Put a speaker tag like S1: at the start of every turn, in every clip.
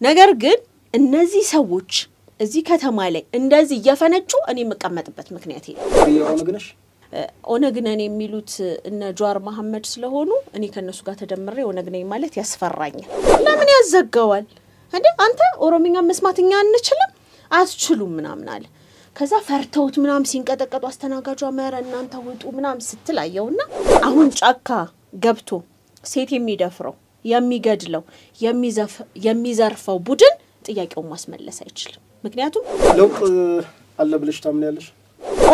S1: ነገር ግን እነዚህ ሰዎች እዚህ ከተማ ላይ እንደዚህ እየፈነጩ እኔ መቀመጥበት ምክንያት
S2: ኦነግነሽ
S1: ኦነግነን የሚሉት እነ ጃዋር መሐመድ ስለሆኑ እኔ ከነሱ ጋር ተደምሬ ኦነግነኝ ማለት ያስፈራኛል ለምን ያዘጋዋል እንዴ አንተ ኦሮሚኛ መስማትኛ አንችልም አትችሉም ምናምን አለ ከዛ ፈርተውት ምናም ሲንቀጠቀጡ አስተናጋጇ ማረ እናንተ ወጡ ምናም ስትላየውና አሁን ጫካ ገብቶ ሴት የሚደፍረው የሚገድለው የሚዘርፈው ቡድን ጥያቄው ማስመለስ አይችልም ምክንያቱም
S2: ለውጥ አለ ብለሽ ታምኛለሽ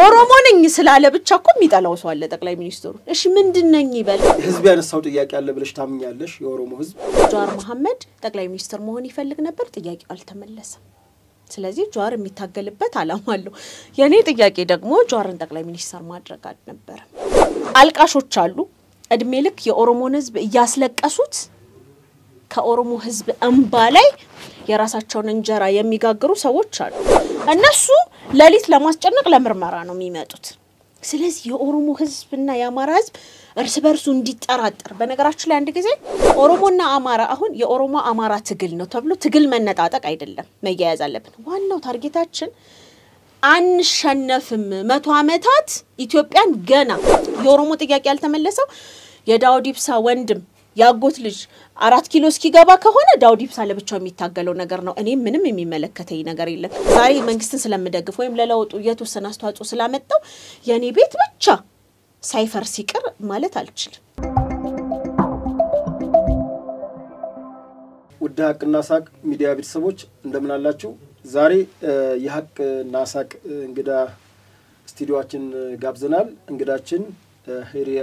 S1: ኦሮሞ ነኝ ስላለ ብቻ እኮ የሚጣላው ሰው አለ ጠቅላይ ሚኒስትሩ እሺ ምንድነኝ ይበል
S2: ህዝብ ያነሳው ጥያቄ አለ ብለሽ ታምኛለሽ የኦሮሞ ህዝብ
S1: ጃዋር መሐመድ ጠቅላይ ሚኒስትር መሆን ይፈልግ ነበር ጥያቄው አልተመለሰም ስለዚህ ጃዋር የሚታገልበት አላማ አለው የኔ ጥያቄ ደግሞ ጃዋርን ጠቅላይ ሚኒስትር ማድረግ ነበር አልቃሾች አሉ እድሜ ልክ የኦሮሞን ህዝብ ያስለቀሱት ከኦሮሞ ህዝብ እንባ ላይ የራሳቸውን እንጀራ የሚጋግሩ ሰዎች አሉ እነሱ ለሊት ለማስጨነቅ ለምርመራ ነው የሚመጡት ስለዚህ የኦሮሞ ህዝብና የአማራ ህዝብ እርስ በርሱ እንዲጠራጠር በነገራችን ላይ አንድ ጊዜ ኦሮሞና አማራ አሁን የኦሮሞ አማራ ትግል ነው ተብሎ ትግል መነጣጣቅ አይደለም መያያዝ አለብን ዋናው ታርጌታችን አንሸነፍም 100 አመታት ኢትዮጵያን ገና የኦሮሞ ጥያቄ ያልተመለሰው የዳውድ ኢብሳ ወንድም ያጎት ልጅ 4 ኪሎ እስኪገባ ከሆነ ዳውድ ኢብሳ ለብቻው የሚታገለው ነገር ነው እኔ ምንም የሚመለከተኝ ነገር የለም ዛሬ መንግስትን ስለምደግፍ ወይም ለለውጡ የተወሰነ አስተዋጽኦ ስላመጣው የኔ ቤት ብቻ ሳይፈርስ ይቀር ማለት አልችልም
S2: ውድ ሀቅና ሳቅ ሚዲያ ቤተሰቦች እንደምን አላችሁ ዛሬ የሀቅና ሳቅ እንግዳ ስቱዲዮአችን ጋብዘናል እንግዳችን ሄሪያ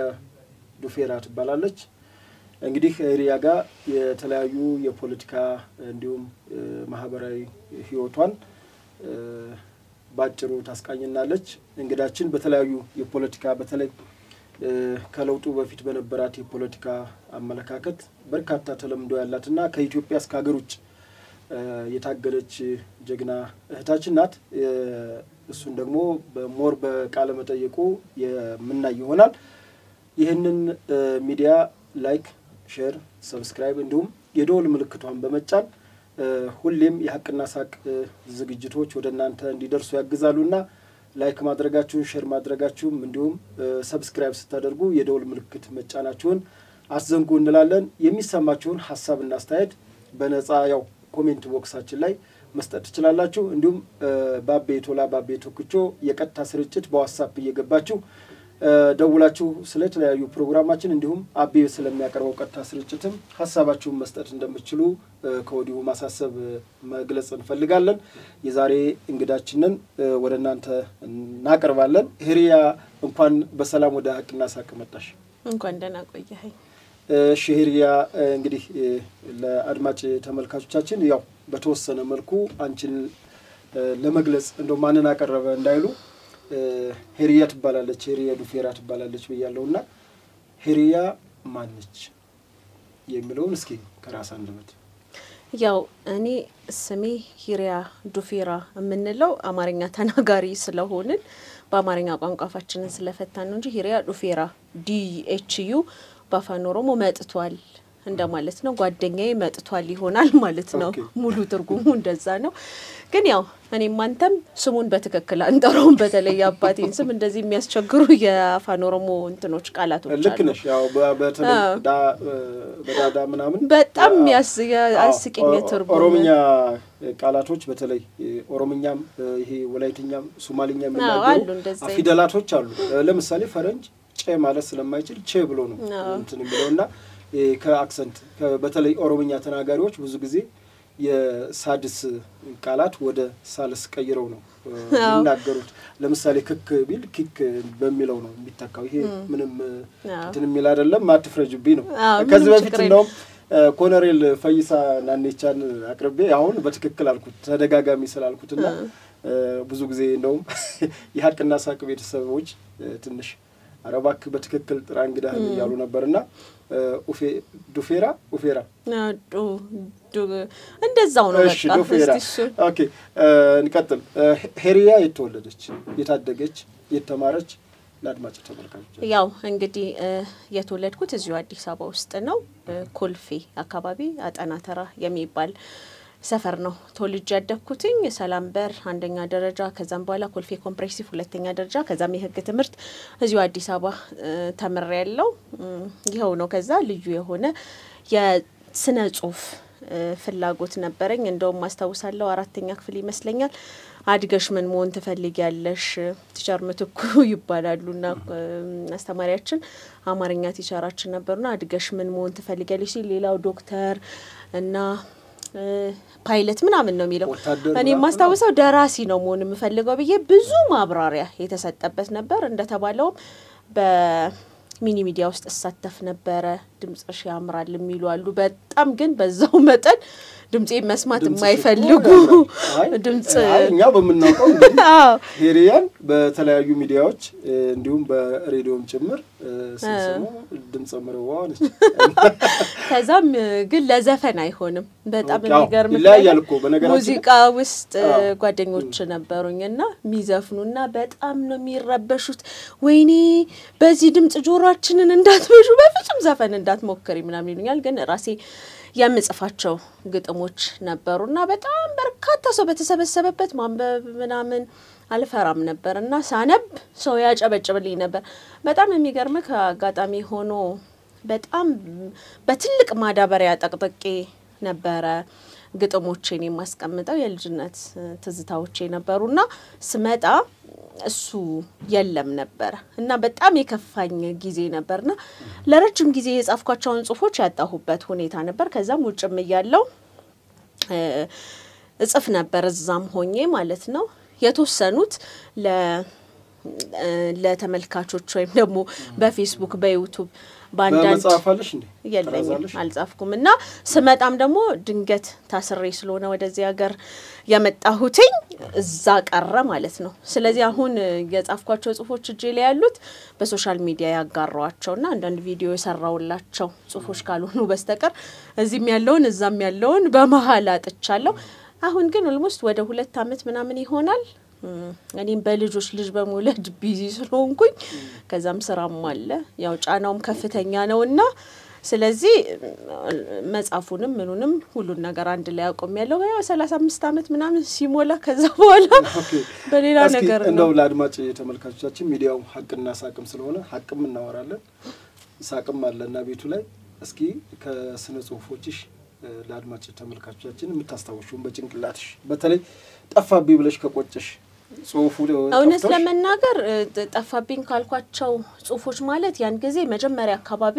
S2: ዱፌራ ትባላለች እንግዲህ ሄሪያ ጋር የተለያዩ የፖለቲካ እንዲሁም ማህበራዊ ህይወቷን ባጭሩ ታስቃኝናለች እንግዳችን በተለያዩ የፖለቲካ በተለይ ከለውጡ በፊት በነበራት የፖለቲካ አመለካከት በርካታ ተለምዶ ያላትና ከኢትዮጵያ እስከ ሀገር ውጭ የታገለች ጀግና እህታችን ናት እሱን ደግሞ በሞር በቃለ መጠየቁ የምናይ ይሆናል ይሄንን ሚዲያ ላይክ ሼር ሰብስክራይብ እንዲሁም የደወል ምልክቷን በመጫን ሁሌም የሀቅና ሳቅ ዝግጅቶች ወደናንተ እንዲደርሱ ያግዛሉና ላይክ ማድረጋችሁን ሼር ማድረጋችሁን እንዲሁም ሰብስክራይብ ስታደርጉ የደወል ምልክት መጫናችሁን አስዘንጉ እንላለን የሚሰማችሁን ሐሳብና አስተያየት በነፃ ያው ኮሜንት ቦክሳችን ላይ መስጠት ትችላላችሁ እንዲሁም ባቤቶላ ባቤቶክቾ የቀጥታ ስርጭት በዋትስአፕ እየገባችሁ ደውላችሁ ስለተለያዩ ፕሮግራማችን እንዲሁም አቤ ስለሚያቀርበው ቀጥታ ስርጭትም ሐሳባችሁን መስጠት እንደምትችሉ ከወዲሁ ማሳሰብ መግለጽ እንፈልጋለን የዛሬ እንግዳችንን ወደናንተ እናቀርባለን ሄሪያ እንኳን በሰላም ወደ ሀቅና ሳቅ መጣሽ
S1: እንኳን ደህና ቆየኸኝ
S2: ሄሪያ እንግዲህ ለአድማጭ ተመልካቾቻችን ያው በተወሰነ መልኩ አንቺን ለመግለጽ እንደው ማንን አቀረበ እንዳይሉ ሄሪያ ትባላለች ሄሪያ ዱፌራ ትባላለች በያለውና ሄሪያ ማንነች የሚለውን እስኪ ከራስ አንደበት
S1: ያው እኔ ስሜ ሄሪያ ዱፌራ የምንለው አማርኛ ተናጋሪ ስለሆንን በአማርኛ ቋንቋፋችንን ስለፈታን ነው እንጂ ሄሪያ ዱፌራ DHU ባፋን ኦሮሞ መጥቷል እንደማለት ነው ጓደኛዬ መጥቷል ይሆናል ማለት ነው ሙሉ ትርጉሙ እንደዛ ነው ግን ያው እኔም አንተም ስሙን በትክክል አንጠራውም በተለይ አባቴን ስም እንደዚህ የሚያስቸግሩ የአፋን ኦሮሞ እንትኖች ቃላቶች አሉ
S2: ልክ ነሽ ያው በተለይ በዳዳ ምናምን
S1: በጣም ያስቂኝ ትርጉም
S2: ኦሮምኛ ቃላቶች በተለይ ኦሮምኛም ይሄ ወላይትኛም ሶማሊኛም የሚናገሩ ፊደላቶች አሉ ለምሳሌ ፈረንጅ ጨ ማለት ስለማይችል ቼ ብሎ ነው እንትን የሚለውና ከአክሰንት በተለይ ኦሮምኛ ተናጋሪዎች ብዙ ጊዜ የሳድስ ቃላት ወደ ሳልስ ቀይረው ነው የሚናገሩት ለምሳሌ ክክ ቢል ኪክ በሚለው ነው የሚተካው ይሄ ምንም እንትን የሚል አይደለም ማትፍረጅብኝ ነው ከዚህ በፊት ነው ኮሎኔል ፈይሳ ናኔቻን አቅርቤ አሁን በትክክል አልኩት ተደጋጋሚ ስላልኩትና ብዙ ጊዜ ነው የሀቅና ሳቅ ቤተሰቦች ትንሽ አረባክ በትክክል ጥራንግዳ ያሉ ነበርና ዱፌራ
S1: እንደዛው ነው በቃ
S2: ኦኬ እንቀጥል ሄሪያ የተወለደች የታደገች የተማረች ለአድማጭ ተመልካቾች
S1: ያው እንግዲህ የተወለድኩት እዚሁ አዲስ አበባ ውስጥ ነው ኮልፌ አካባቢ አጠናተራ የሚባል ሰፈር ነው ተወልጄ ያደግኩትኝ ሰላም በር አንደኛ ደረጃ ከዛም በኋላ ኮልፌ ኮምፕሬሲቭ ሁለተኛ ደረጃ ከዛም የህግ ትምህርት እዚሁ አዲስ አበባ ተመረያለሁ ይሄው ነው ከዛ ልዩ የሆነ የስነ ጽሁፍ ፍላጎት ነበረኝ እንደውም ማስተዋወሳለሁ አራተኛ ክፍል ይመስለኛል አድገሽ ምን መሆን ትፈልጊያለሽ ቲቸር ምትኩ ይባላሉና አስተማሪያችን አማርኛ ቲቸራችን ነበርና አድገሽ ምን መሆን ትፈልጊያለሽ ሌላው ዶክተር እና ፓይለት ምናምን ነው የሚለው እኔ ማስተዋወሰው ደራሲ ነው መሆን የምፈልገው ብዬ ብዙ ማብራሪያ የተሰጠበት ነበር እንደተባለው በሚኒ ሚዲያ ውስጥ ተሳተፍ ነበር ድምጽሽ ያምራል የሚሉ አሉ በጣም ግን በዛው መጠን ድምጽ መስማት የማይፈልጉ ድምጽ
S2: እኛ በመናቀው እንግዲህ ሄሪያን በተለያዩ ሚዲያዎች እንዲሁም በሬዲዮም ጭምር ሲሰሙ ድምጽ መረዋን
S1: ከዛም ግን ለዘፈን አይሆንም በጣም የሚገርም ሙዚቃ ውስጥ ጓደኞች ነበሩኝና ሚዘፍኑና በጣም ነው የሚረበሹት ወይኔ በዚህ ድምጽ ጆሮአችንን እንዳትመሹ በፍጹም ዘፈን እንዳትሞክሪ ምናምን ይሉኛል ግን ራሴ ያምጽፋቸው ግጥሞች ነበርና በጣም በርካታ ሰው በተሰበሰበበት ማንበብ ምናምን አልፈራም ነበርና ሳነብ ሰው ያጨበጭብልኝ ነበር በጣም የሚገርም ከአጋጣሚ ሆኖ በጣም በትልቅ ማዳበሪያ ጠቅጥቄ ነበር ግጥሞቼን የማስቀምጠው የልጅነት ትዝታዎቼ ነበርና ስመጣ እሱ የለም ነበር እና በጣም የከፋኝ ጊዜ ነበርና ለረጅም ጊዜ የጻፍኳቸውን ጽሁፎች ያጣሁበት ሁኔታ ነበር ከዛም ውጭም ይያለው እጽፍ ነበር እዛም ሆኜ ማለት ነው የተወሰኑት ለተመልካቾች ወይም ደግሞ በፌስቡክ በዩቲዩብ ባንዳንድ
S2: መጻፋለሽ እንዴ
S1: የለኝም አልጻፍኩምና ስመጣም ደግሞ ድንገት ታስሬ ስለሆነ ወደዚህ ሀገር ያመጣሁትኝ እዛ ቀረ ማለት ነው ስለዚህ አሁን የጻፍኳቸው ጽሁፎች እጄ ላይ ያሉት በሶሻል ሚዲያ ያጋራዋቸውና አንዳንድ ቪዲዮ የሰራውላቸው ጽሁፎች ካልሆኑ በስተቀር እዚህም ያለውን እዛም ያለውን በመሃል አጥቻለሁ አሁን ግን ኦልሞስት ወደ 2 አመት ምናምን ይሆናል እኔም በልጆች ልጅ በመውለድ ቢዚ ስለሆንኩኝ ከዛም ስራም አለ ያው ጫናውም ከፍተኛ ነውና ስለዚህ መጻፉንም ምኑንም ሁሉ ነገር አንድ ላይ አቆም ያለው ያው 35 አመት ምናምን ሲሞላ ከዛ በኋላ በሌላ ነገር ነው
S2: እንደው ለአድማጭ ተመልካቾቻችን ሚዲያው ሐቅና ሳቅም ስለሆነ ሐቅም እናወራለን ሳቅም አለና ቤቱ ላይ እስኪ ከስነ ጽሁፎችሽ ለአድማጭ ተመልካቾቻችን የምታስተዋውሹን በጭንቅላትሽ በተለይ ጠፋብኝ ብለሽ ከቆጨሽ ጽሁፉ
S1: እውነት ለመናገር ጠፋብኝ ካልኳቸው ጽሁፎች ማለት ያን ጊዜ መጀመሪያ አካባቢ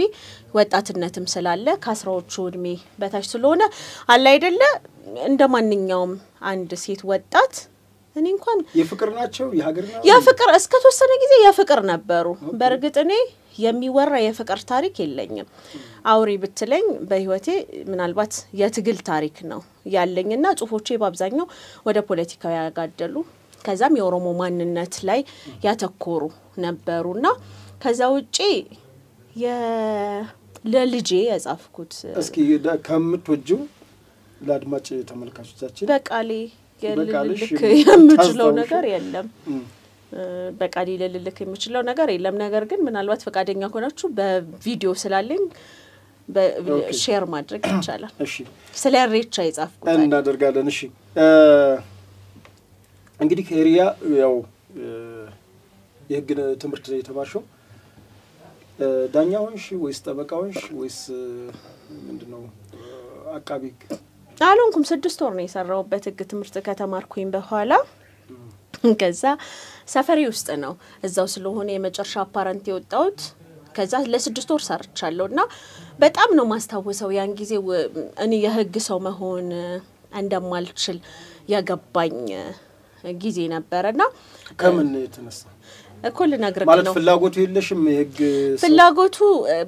S1: ወጣትነትም ስላለ ከ10ዎቹ እድሜ በታች ስለሆነ አለ አይደለ እንደማንኛውም አንድ ሴት ወጣት እኔ እንኳን
S2: የፍቅር ናቸው የሀገርና
S1: የፍቅር እስከ ተወሰነ ጊዜ የፍቅር ነበሩ በርግጥ እኔ የሚወራ የፍቅር ታሪክ የለኝም አውሪ ብትለኝ በህይወቴ ምናልባት የትግል ታሪክ ነው ያለኝና ጽሁፎቼ በአብዛኛው ወደ ፖለቲካው ያጋደሉ ከዛም የኦሮሞ ማንነት ላይ ያተኮሩ ነበሩና ከዛ ውጪ ለልጄ ያጻፍኩት
S2: እስኪ ከምትወጂው ለአድማጭ ተመልካቾቻችን
S1: በቃሌ ልልክ የምችለው ነገር የለም በቃሌ ልልክ የምችለው ነገር የለም ነገር ግን ምናልባት ፈቃደኛ ሆናችሁ በቪዲዮ ስላለኝ በሼር ማድረግ ይቻላል
S2: እሺ
S1: ስለ ሬቻ ይጻፍኩት
S2: እናደርጋለን እሺ እንግዲህ ሄሪያ ያው የህግ ትምህርት የተማርሽው ዳኛውንሽ ወይስ ጠበቃውንሽ ወይስ ምንድነው አቃቢ
S1: አሉንኩም 6 ወር ነው የሰራውበት ህግ ትምህርት ከተማርኩኝ በኋላ ከዛ ሰፈሪ ውስጥ ነው እዛው ስለሆነ የመጨረሻ አፓረንት የወጣሁት ከዛ ለ6 ወር ሰርቻለሁና በጣም ነው ማስተዋወሰው ያን ጊዜ እኔ የህግ ሰው መሆን እንደማልችል ያገባኝ ጊዜ ነበርና
S2: ከምን የተነሳ
S1: እኮል ነግረኝ
S2: ማለት ፍላጎቱ የለሽም የህግ
S1: ፍላጎቱ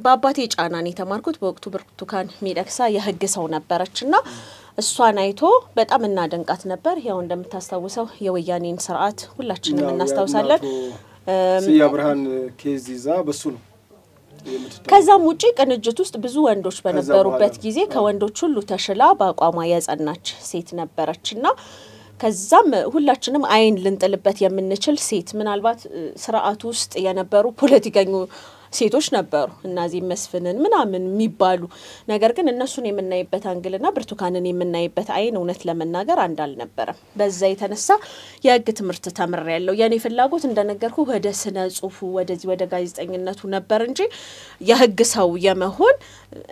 S1: በአባቴ ጫና ነው የተማርኩት በወቅቱ ብርቱካን ሚደክሳ የህግ ሰው ነበርችና እሷን አይቶ በጣም እናደንቃት ነበር ያው እንደምታስተዋውሰው የወያኔን ስርዓት ሁላችንም እናስተዋውሳለን
S2: ሲያ ብርሃን ኬዚዛ በሱ ነው
S1: ከዛም ውጪ ቅንጅት ውስጥ ብዙ ወንዶች በነበሩበት ጊዜ ከወንዶች ሁሉ ተሽላ በአቋሟ የጸናች ሴት ነበርችና ከዛም ሁላችንም አይን ልንጥልበት የምንችል ሴት ምናልባት ስርዓቱ ውስጥ የነበሩ ፖለቲከኞች ሴቶች ነበሩ እናዚ መስፍንን ምናምን የሚባሉ ነገር ግን እነሱን የምናይበት አንግልና ብርቱካንን የምናይበት አይን እውነት ለመናገር አንድ አልነበረም በዛ የተነሳ የህግ ትምህርት ተምሬያለሁ የኔ ፍላጎት እንደነገርኩ ወደ ስነ ጽሁፉ ወደ ጋዜጠኝነቱ ነበር እንጂ የህግ ሰው የመሆን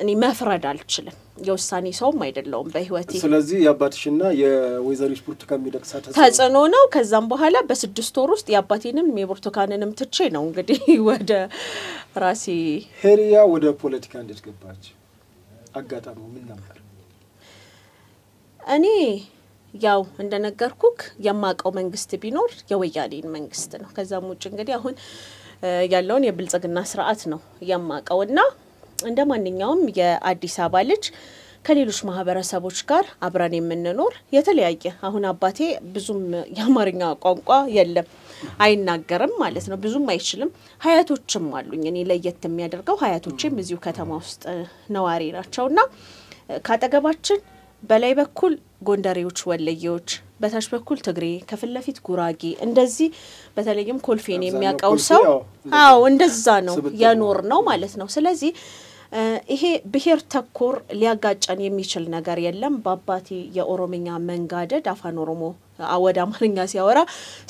S1: እኔ መፍረድ አልችልም የውሳኔ ሰውም አይደለም በህይወቴ
S2: ስለዚህ ያባትሽና የወይዘሪት ብርቱካን ሚደቅሳ
S1: ተጽዕኖ ነው ከዛም በኋላ በ6 ወር ውስጥ ያባቴንም የብርቱካንንም ትቼ ነው እንግዲህ ወደ ራሴ
S2: ሄሪያ ወደ ፖለቲካ እንዴት ገባች አጋጣሚው ምን ነበር
S1: እኔ ያው እንደነገርኩክ የማቀው መንግስት ቢኖር የወያኔን መንግስት ነው ከዛም ውጭ እንግዲህ አሁን ያለውን የብልጽግና ስርዓት ነው የማቀውና እንደማንኛውም የአዲስ አበባ ልጅ ከሌሎች ማህበረሰቦች ጋር አብረን የምንኖር የተለያየ አሁን አባቴ ብዙም የአማርኛ ቋንቋ የለም አይናገርም ማለት ነው ብዙም አይችልም ሀያቶችም አሉኝ እኔ ለየት የሚያደርገው ሀያቶችም እዚሁ ከተማ ውስጥ ነዋሪ ናቸውና ካጠገባችን በላይ በኩል ጎንደሬዎች ወለየዎች በታች በኩል ትግሬ ከፍለፊት ጉራጌ እንደዚህ በተለይም ኮልፌን የሚያቀው ሰው አዎ እንደዛ ነው ያኖር ነው ማለት ነው ስለዚህ ይሄ ብሄር ተኮር ሊያጋጫን የሚችል ነገር የለም በአባቴ የኦሮሚኛ መንጋደድ አፋን ኦሮሞ ወደ አማርኛ ሲያወራ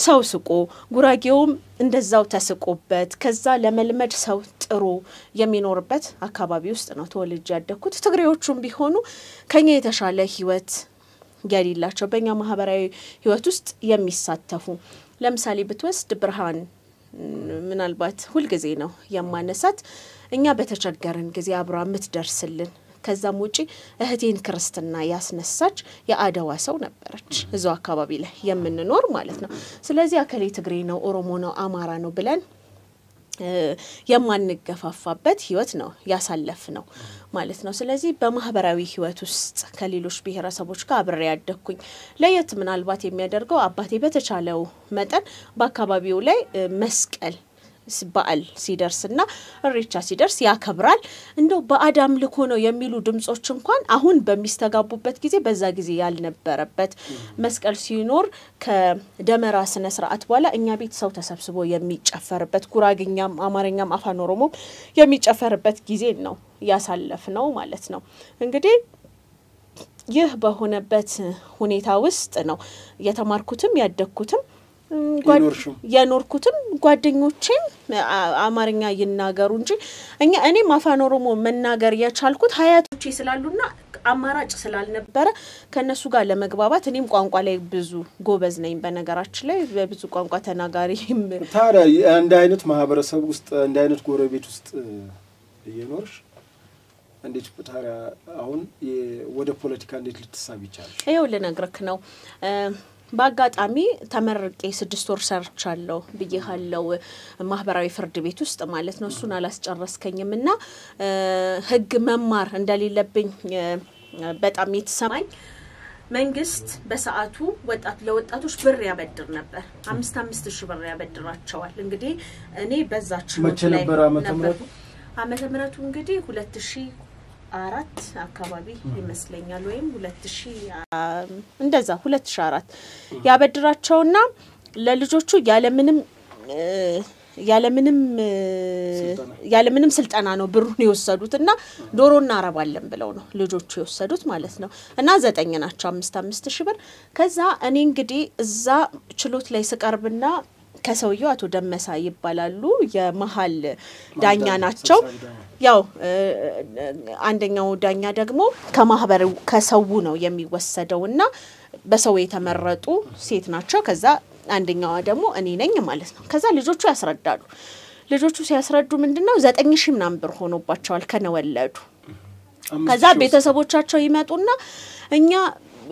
S1: ሰው ስቆ ጉራጌውም እንደዛው ተስቆበት ከዛ ለመልመድ ሰው ጥሩ የሚኖርበት አካባቢ ውስጥ ነው ተወልጄ ያደኩት ትግሬዎቹም ቢሆኑ ከኛ የተሻለ ህይወት ያሊላቸው በእኛ ማህበራዊ ህይወት ውስጥ የሚሳተፉ ለምሳሌ ብትወስድ ብርሃን ምናልባት ሁሉ ጊዜ ነው የማነሳት እኛ በተቸገረን ጊዜ አብራ ምትደርስልን ከዛም ውጪ እህቴን ክርስትና ያስነሳች የአደዋ ሰው ነበረች እዛው አካባቢ ላይ የምንኖር ማለት ነው ስለዚህ አከሌ ትግሬ ነው ኦሮሞ ነው አማራ ነው ብለን የማንገፋፋበት ህይወት ነው ያሳለፍነው ማለት ነው ስለዚህ በማህበራዊ ህይወት ውስጥ ከሌሎች ብሄረሰቦች ጋር አብሬ ያደኩኝ ለየት ምናልባት የሚያደርገው አባቴ በተቻለው መጠን በአካባቢው ላይ መስቀል በዓል ሲደርስና እሬቻ ሲደርስ ያከብራል እንደው በአዳም ልኮ ነው የሚሉ ድምጾች እንኳን አሁን በሚስተጋቡበት ጊዜ በዛ ጊዜ ያልነበረበት መስቀል ሲኖር ከደመራ ስነ ስርዓት በኋላ እኛ ቤት ሰው ተሰብስቦ የሚጨፈርበት ጉራግኛም አማርኛም አፋን ኦሮሞ የሚጨፈርበት ጊዜ ነው ያሳለፍነው ማለት ነው እንግዲህ ይህ በሆነበት ሁኔታ ውስጥ ነው የተማርኩትም ያደኩትም ያኖርኩትም ጓደኞቼም አማርኛ ይናገሩ እንጂ እኔ አፋን ኦሮሞ መናገር ያቻልኩት ሀያቶቼ ስላሉና አማራጭ ስላልነበረ ከነሱ ጋር ለመግባባት እኔም ቋንቋ ላይ ብዙ ጎበዝ ነኝ በነገራችን ላይ በብዙ ቋንቋ ተናጋሪ
S2: ታዲያ አንድ አይነት ማህበረሰብ ውስጥ አንድ አይነት ጎረቤት ውስጥ እየኖርሽ እንዴት ታዲያ አሁን ወደ ፖለቲካ እንዴት ልትሳብ ይቻላል
S1: ይሄው ለነግረክ ነው ባጋጣሚ ተመርቄ 6 ወር ሰርቻለሁ ብዬሃለው ማህበራዊ ፍርድ ቤት ውስጥ ማለት ነው እሱን አላስጨረስከኝምና ህግ መማር እንደሌለብኝ በጣም የተሰማኝ መንግስት በሰዓቱ ለወጣቶች ብር ያበድር ነበር 5,000 ብር ያበድራቸዋል እንግዲህ እኔ በዛች
S2: ላይ
S1: ዓመተ ምህረቱ እንግዲህ 2004 አካባቢ ይመስለኛል ወይም 2000 እንደዛ 2004 ያበድራቸውና ለልጆቹ ያለምንም ስልጣና ነው ብሩን ይወሰዱትና ዶሮና አረባለን ብለው ነው ልጆቹ ይወሰዱት ማለት ነው እና 9 ናቸው 5,000 ብር ከዛ እኔ እንግዲህ እዛ ችሎት ላይ ስቀርብና ከሰውየው አቶ ደመሳ ይባላሉ የመሃል ዳኛ ናቸው ያው አንደኛው ዳኛ ደግሞ ከማህበሩ ከሰው ነው የሚወሰደውና በሰው የተመረጡ ሴት ናቸው ከዛ አንደኛው ደግሞ እኔ ነኝ ማለት ነው ከዛ ልጆቹ ያስረዳሉ ልጆቹ ሲያስረዱ ምንድነው 9,000 ምናምን ብር ሆኖባቸዋል ከነወለዱ ከዛ ቤተሰቦቻቸው ይመጡና እኛ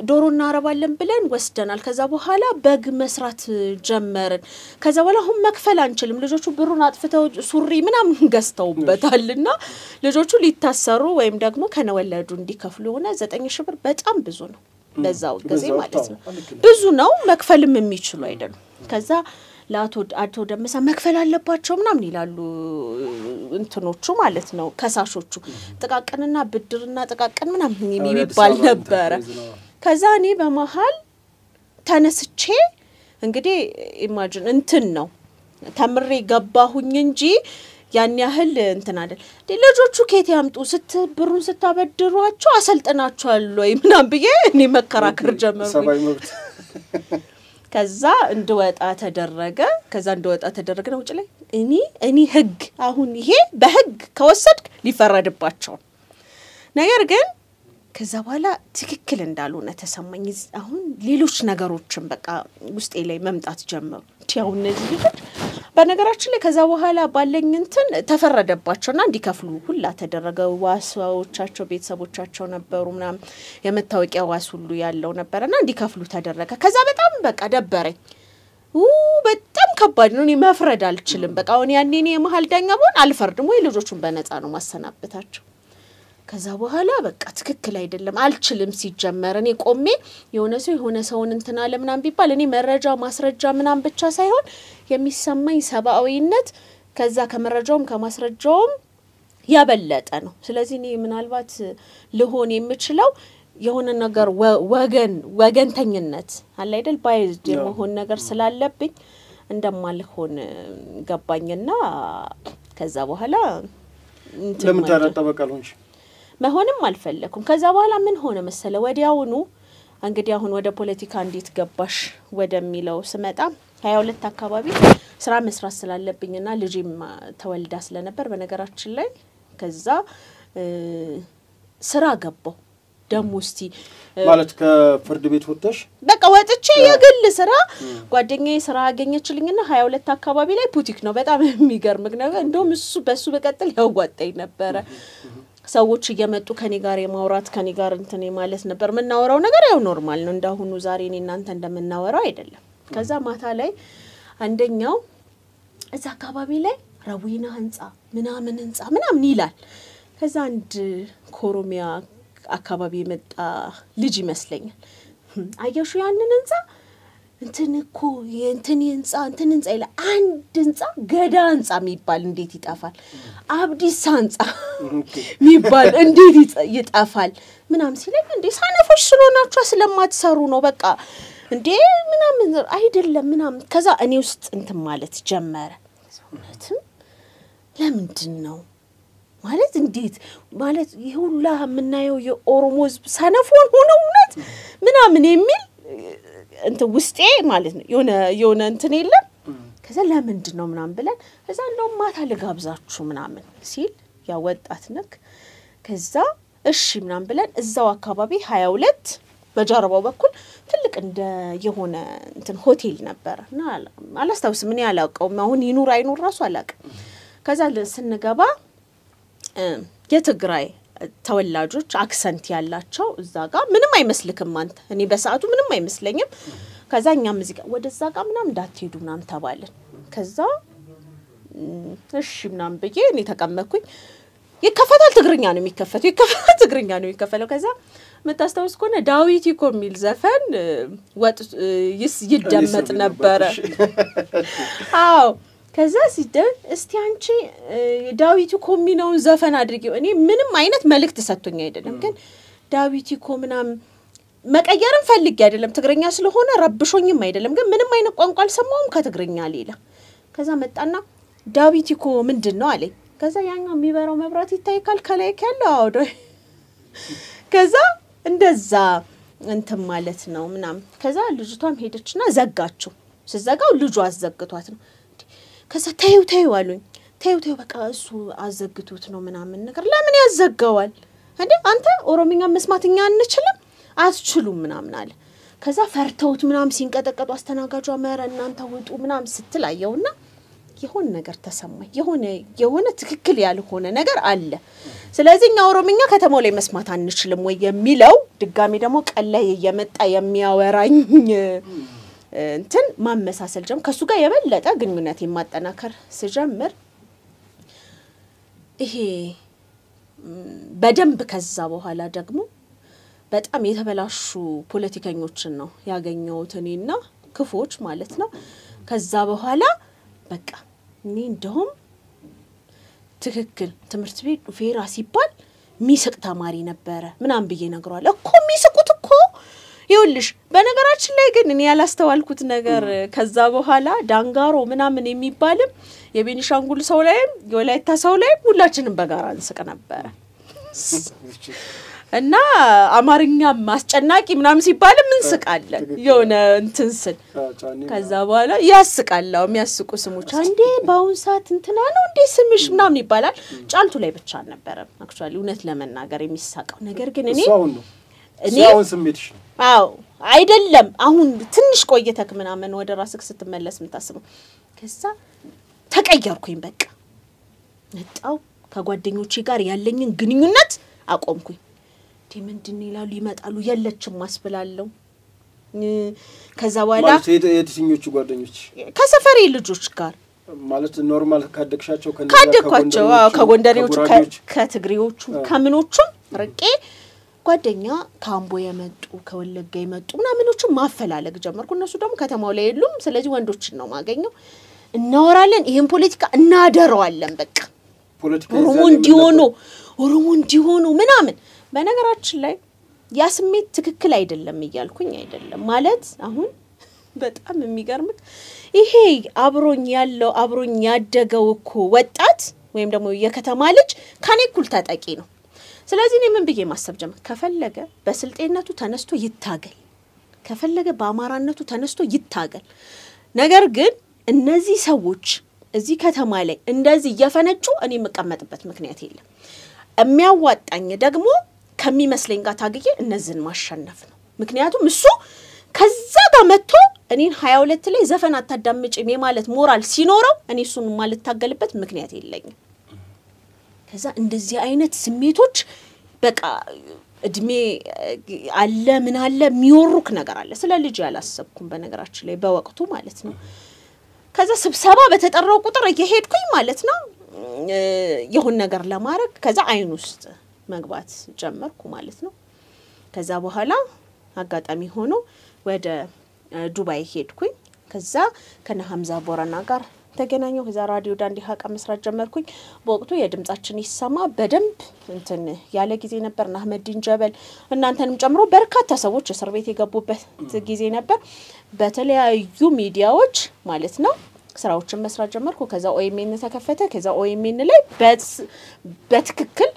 S1: ዶሮና አረባለን ብለን ወስደናል ከዛ በኋላ በግ መስራት ጀመርን ከዛ በኋላ ሁሉ መክፈል አንችልም ልጆቹ ብሩን አጥፍተው ሱሪ ምናምን ገዝተውበታልና ልጆቹ ሊታሰሩ ወይም ደግሞ ከነወለዱ እንዲከፍሉ ሆነ 9,000 ብር በጣም ብዙ ነው በዛው ጊዜ ማለት ነው ብዙ ነው መክፈልም የሚችሉ አይደለም ከዛ አቶ ደመሳ መክፈል አለባቸው ምናምን ይላሉ እንትኖቹ ማለት ነው ከሳሾቹ ጥቃቅንና ብድርና ጥቃቅን ምናምን የሚባል ነበር ከዛ እኔ በመሃል ተነስቼ እንግዲህ ኢማጂን እንትን ነው ተምሬ ገባሁኝ እንጂ ያን ያህል እንትን አይደል ልጆቹ ከየት ያምጡ ብሩን ስታበድሯቸው አሰልጥናቸዋል ወይ ምናም ብዬ እኔ መከራከር ጀመርኩ
S2: ሰባይ መብት
S1: ከዛ እንደወጣ ተደረገ ነው ውጭ ላይ እኔ ህግ አሁን ይሄ በህግ ከወሰድክ ሊፈረድባቸው ነገር ግን ከዛ በኋላ ትክክል እንዳልሆነ ተሰማኝ አሁን ሌሎች ነገሮችን በቃ ውስጤ ላይ መምጣት ጀመሩ ቲያው እነዚህ ልጆች በነገራችን ላይ ከዛ በኋላ ባለኝ እንትን ተፈረደባቸውና እንዲከፍሉ ሁላ ተደረገ ዋስዋዎቻቸው ቤተሰቦቻቸው ነበሩ ምናም የመታወቂያ ዋስ ሁሉ ያለው ነበርና እንዲከፍሉ ተደረገ ከዛ በጣም በቃ ደበረኝ በጣም ከባድ ነው እኔ መፍረድ አልችልም በቃ አሁን ያኔ እኔ የመሃል ዳኛ ብሆን አልፈርድም ወይ ልጆቹን በነፃ ነው ማሰናበታቸው ከዛ በኋላ በቃ ትክክል አይደለም አልችልም ሲጀመር እኔ ቆሜ የሆነ ሰውን እንትና ለምናም ቢባል እኔ መረጃ ማስረጃ ምናም ብቻ ሳይሆን የሚሰማኝ ሰባዊነት ከዛ ከመረጃውም ከማስረጃውም ያበለጠ ነው ስለዚህ እኔ ምናልባት ልሆን የምችለው የሆነ ነገር ወገንተኝነት አለ አይደል ባይዝድ የመሆን ነገር ስላለብኝ እንደማልሆን ገባኝና ከዛ በኋላ
S2: ለምን ተረጠበቀሉንሽ
S1: መሆንም አልፈለኩም ከዛ በኋላ ምን ሆነ መሰለ ወዲያውኑ እንግዲህ አሁን ወደ ፖለቲካ እንዴት ገባሽ ወደሚለው ስመጣ 22 አካባቢ ስራ መስራት ስላለብኝና ልጅም ተወልዳ ስለነበር በነገራችን ላይ ከዛ ስራ ገባው ደሞስቲ
S2: ማለት ከፍርድ ቤት ወጥተሽ
S1: በቃ ወጥቼ የግል ስራ ጓደኛዬ ስራ አገኘችልኝና 22 አካባቢ ላይ ፑቲክ ነው በጣም የሚገርም ነገር እንደውም እሱ በሱ በቀጥል ያዋጣኝ ነበር ሰዎች እየመጡ ከኔ ጋር የማውራት ከኔ ጋር እንትን ማለት ነበር ምናወራው ነገር ያው ኖርማል ነው እንዳሁኑ ዛሬ እኔ እናንተ እንደምናወራው አይደለም ከዛ ማታ ላይ አንደኛው እዛ አካባቢ ላይ ረዊና ህንጻ ምናምን ይላል ከዛ አንድ ኮሮሚያ አካባቢ መጣ ልጅ ይመስለኛል አየሹ ያንን ህንጻ እንትንኮ እንትን ይላ አንድ ህንጻ ገዳ ህንጻ የሚባል እንዴት ይጣፋል አብዲስ ህንጻ የሚባል እንዴት ይጣፋል ምናም ሲለኝ እንዴ ሳነፎች ስለሆናችሁ ስለማትሰሩ ነው በቃ እንዴ ምናም አይደለም ምናም ከዛ እኔ ውስጥ እንትን ማለት ጀመረ እውነትም ለምንድን ነው ማለት እንዴት ማለት ይሁላ ምናየው የኦሮሞዝ ሳነፎን ሆኖ እውነት ምናምን የሚል እንት ውስጤ ማለት ነው የሆነ እንትን የለም ከዛ ለምንድን ነው ምናምን ብለን ከዛ እንደውም ማታ ልጋብዛችሁ ምናምን ሲል ያወጣት ነክ ከዛ እሺ ምናምን ብለን እዛው አካባቢ 22 በጀርባው በኩል ትልቅ እንደ የሆነ እንትን ሆቴል ነበርና አላስታውስም ምን ያላቀው አሁን ይኑር አይኑር ራሱ አላቀም ከዛ ስንገባ የትግራይ ተወላጆች አክሰንት ያላቸው እዛ ጋር ምንም አይመስልክም አንተ እኔ በሰዓቱ ምንም አይመስለኝም ከዛኛም እዚህ ጋር ወደዛ ጋር ምናምን እንዳትሄዱ ምናምን ተባልን ከዛ እሺ ምናምን ብዬ እኔ ተቀመጥኩኝ ይከፈታል ትግርኛ ነው የሚከፈለው ከዛ መታስተውስ ኮነ ዳዊት ይኮ የሚል ዘፈን ወጥ ይደመጥ ነበር አዎ ከዛ ሲደል እስቲ አንቺ ዳዊት ይኮ የሚነው ዘፈን አድርጊው እኔ ምንም አይነት መልእክት ተሰጥቶኝ አይደለም ግን ዳዊት ይኮ ምናም መቀየርን ፈልጌ አይደለም ትግርኛ ስለሆነ ረብሾኝም አይደለም ግን ምንም አይነት ቋንቋ አልሰማውም ከትግርኛ ሌላ ከዛ መጣና ዳዊት ይኮ ምንድነው አለኝ ከዛ ያኛው የሚበራው መብራት ይታይካል ከላይ ካለው አውዶ ከዛ እንደዛ እንትን ማለት ነው ምናም ከዛ ልጅቷም ሄደችና ዘጋችሁ ሲዘጋው ልጁ አዘግቷት ነው ከዛ ታዩ አሉኝ ታዩ በቃ እሱ አዘግቱት ነው ምናምን ነገር ለምን ያዘጋዋል እንዴ አንተ ኦሮሚኛ መስማትኛ አንችልም አትችሉም ምናምን አለ ከዛ ፈርተውት ምናምን ሲንቀጠቀጡ አስተናጋጇ ማረ እናንተ ወጡ ምናምን ስትላየውና የሆነ ነገር ተሰማኝ የሆነ ትክክል ያልሆነ ነገር አለ ስለዚህኛ ኦሮሚኛ ከተማው ላይ መስማት አንችልም ወይ የሚለው ድጋሚ ደግሞ ቀላይ እየመጣ የሚያወራኝ እንትን ማመሳሰል ጀም ከሱ ጋር የበለጠ ግንኙነት የማጠናከር ሲጀምር ይሄ በደንብ ከዛ በኋላ ደግሞ በጣም የተበላሹ ፖለቲከኞችን ነው ያገኘሁት እኔና ክፎች ማለት ነው ከዛ በኋላ በቃ እኔ እንደውም ትክክል ትምርት ቤት ፌራ ሲባል ሚስቅ ተማሪ ነበረ ምናም ብዬ ነግሯል እኮ ሚስቁት እኮ ይውልሽ በነገራችን ላይ ግን እኔ ያላስተዋልኩት ነገር ከዛ በኋላ ዳንጋሮ ምናምን የሚባልም የቤኒሻንጉል ሰው ላይ የወላይታ ሰው ላይ ሁላችንም በጋራ እንስቅ ነበር እና አማርኛ ማስጨናቂ ምናምን ሲባል ምን ስቃለን የሆነ እንትንስል ከዛ በኋላ ያስቃላው የሚያስቁ ስሞች አንዴ ባውን ሰዓት እንትና ነው እንዴ ስምሽ ምናምን ይባላል ጫልቱ ላይ ብቻ ነበር አክቹአሊ እውነት ለመናገር የሚሳቀው ነገር ግን እኔ
S2: ሲያውን ስሜትሽ
S1: አው አይደለም አሁን ትንሽ ቆየተክ ምናምን ወደ ራስክ ስትመለስ ምታስበው ከዛ ተቀየርኩኝ በቃ መጣው ከጓደኞቼ ጋር ያለኝን ግንኙነት አቆምኩኝ ምንድን ይላሉ ይመጣሉ የለችም ማስብላለው ከዛ በኋላ
S2: ማለት የትኛዎቹ ጓደኞች
S1: ከሰፈሬ ልጆች ጋር
S2: ማለት ኖርማል ካደግሻቸው
S1: ካደግኳቸው ከጎንደሬዎቹ ከትግሬዎቹ ከምኖቹ ርቄ ጓደኛ ካምቦ የመጡ ከወለጋ የመጡ ምናምኖቹ ማፈላለግ ጀመርኩ እነሱ ደግሞ ከተማው ላይ የሉም ስለዚህ ወንዶችን ነው ማገኘው እናወራለን ይሄን ፖለቲካ እናደረዋለን በቃ
S2: ፖለቲካ
S1: ኦሮሞ እንዲሆኑ ምናምን በነገራችን ላይ ያ ስሜት ትክክል አይደለም ይያልኩኝ አይደለም ማለት አሁን በጣም የሚገርምክ ይሄ አብሮኝ ያለው አብሮኝ ያደገው እኮ ወጣት ወይም ደግሞ የከተማ ልጅ ካኔ ኩል ታጣቂ ነው ስለዚህ እኔ ምን ብዬ ማሰብ ጀመር ከፈለገ በስልጤነቱ ተነስቶ ይታገል ከፈለገ በአማራነቱ ተነስቶ ይታገል ነገር ግን እነዚህ ሰዎች እዚህ ከተማ ላይ እንደዚህ እየፈነጩ እኔ መቀመጥበት ምክንያት የለም የሚያዋጣኝ ደግሞ ከሚመስለኝ ጋር ታግዬ እነዚህን ማሸነፍ ነው ምክንያቱም እሱ ከዛ ጋር መጥቶ እኔን 22 ላይ ዘፈን አታዳምጪም ማለት ሞራል ሲኖረው እኔ እሱን ማለት ታገልበት ምክንያት የለኝም ከዛ እንደዚህ አይነት ስሜቶች በቃ እድሜ አለ ምን አለ የሚወሩክ ነገር አለ ስለ ልጅ ያላሰብኩም በነገራችን ላይ በወቅቱ ማለት ነው ከዛ ስብሰባ በተጠራው ቁጥር እየሄድኩኝ ማለት ነው የሆነ ነገር ለማድረግ ከዛ አይን ውስጥ መግባት ጀመርኩ ማለት ነው ከዛ በኋላ አጋጣሚ ሆኖ ወደ ዱባይ ሄድኩኝ ከዛ ከነ ሐምዛ ቦራና ጋር ተገናኘው ከዛ ራዲዮ ዳንዲ ሀቃ መስራት ጀመርኩኝ በወቅቱ የድምጻችን ይሰማ በደንብ እንትን ያለ ጊዜ ነበርና አህመዲን ጀበል እናንተንም ጨምሮ በርካታ ሰዎች እስር ቤት የገቡበት ጊዜ ነበር በተለያዩ ሚዲያዎች ማለት ነው ስራዎችን መስራት ጀመርኩ ከዛ ኦኤምኤን ተከፈተ ከዛ ኦኤምኤን ላይ በትክክል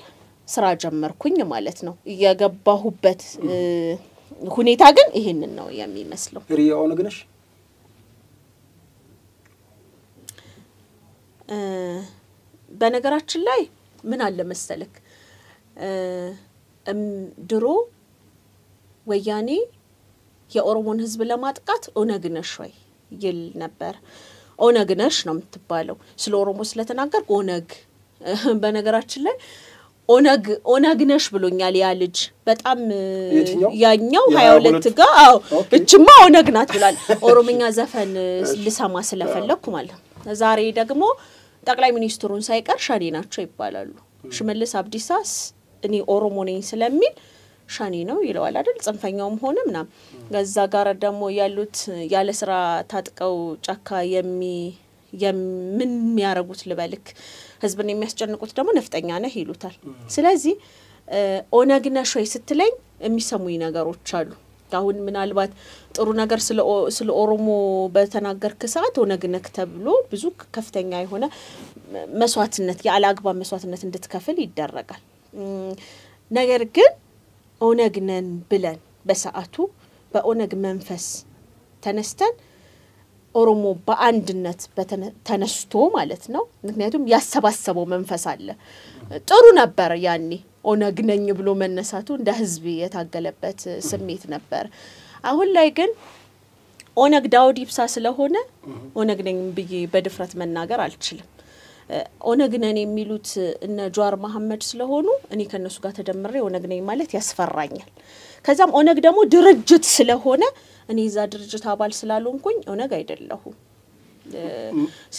S1: ስራ ጀመርኩኝ ማለት ነው የገባሁበት ሁኔታ ግን ይሄንን ነው የሚመስለው
S2: ሪያው ነገነሽ
S1: በነገራችን ላይ ምን አለ መሰለክ ድሮ ወያኔ የኦሮሞን ህዝብ ለማጥቃት ኦነግነሽ ወይ ይል ነበር ኦነግነሽ ነው የምትባለው ስለ ኦሮሞ ስለተናገር ኦነግ በነገራችን ላይ ኦነግነሽ ብሎኛል ያ ልጅ በጣም ያኛው 22 ጋር አው እችማ ኦነግናት ብሏል ኦሮምኛ ዘፈን ልሰማ ስለፈለኩ ማለት ዛሬ ደግሞ ጠቅላይ ሚኒስትሩን ሳይቀር ሻኔ ናቸው ይባላሉ ሽመልስ አብዲሳስ እኔ ኦሮሞ ነኝ ስለሚል ሻኔ ነው ይለዋል አይደል ጽንፈኛውም ሆነ ምናም ገዛ ጋር ደግሞ ያሉት ያለ ስራ ታጥቀው ጫካ ምን የሚያረጉት ልበልክ ህዝብን የሚያስጨንቁት ደግሞ ነፍጠኛ ነህ ይሉታል ስለዚህ ኦነግነሽ ወይ ስትለኝ የሚሰሙኝ ነገሮች አሉ አሁን ምናልባት ጥሩ ነገር ስለ ኦሮሞ በተናገርክ ሰዓት ኦነግነክ ተብሎ ብዙ ከፍተኛ የሆነ መስዋዕትነት ያላግባ መስዋዕትነት እንድትከፍል ይደረጋል ነገር ግን ኦነግነን ብለን በሰዓቱ በኦነግ መንፈስ ተነስተን ኦሮሞ በአንድነት ተነስቶ ማለት ነው ምክንያቱም ያሰባሰበው መንፈስ አለ ጥሩ ነበር ያኔ ኦነግ ነኝ ብሎ መነሳቱ እንደ ህዝብ የታገለበት ስሜት ነበር አሁን ላይ ግን ኦነግ ዳውድ ይብሳ ስለሆነ ኦነግ ነኝ ብዬ በድፍረት መናገር አልችልም ኦነግ ነን የሚሉት እነ ጃዋር መሐመድ ስለሆኑ እኔ ከነሱ ጋር ተደምሬ ኦነግ ነኝ ማለት ያስፈራኛል ከዛም ኦነግ ደግሞ ድርጅት ስለሆነ እኔ ዛ ድርጅት አባል ስላልሆንኩኝ ኦነግ አይደለሁም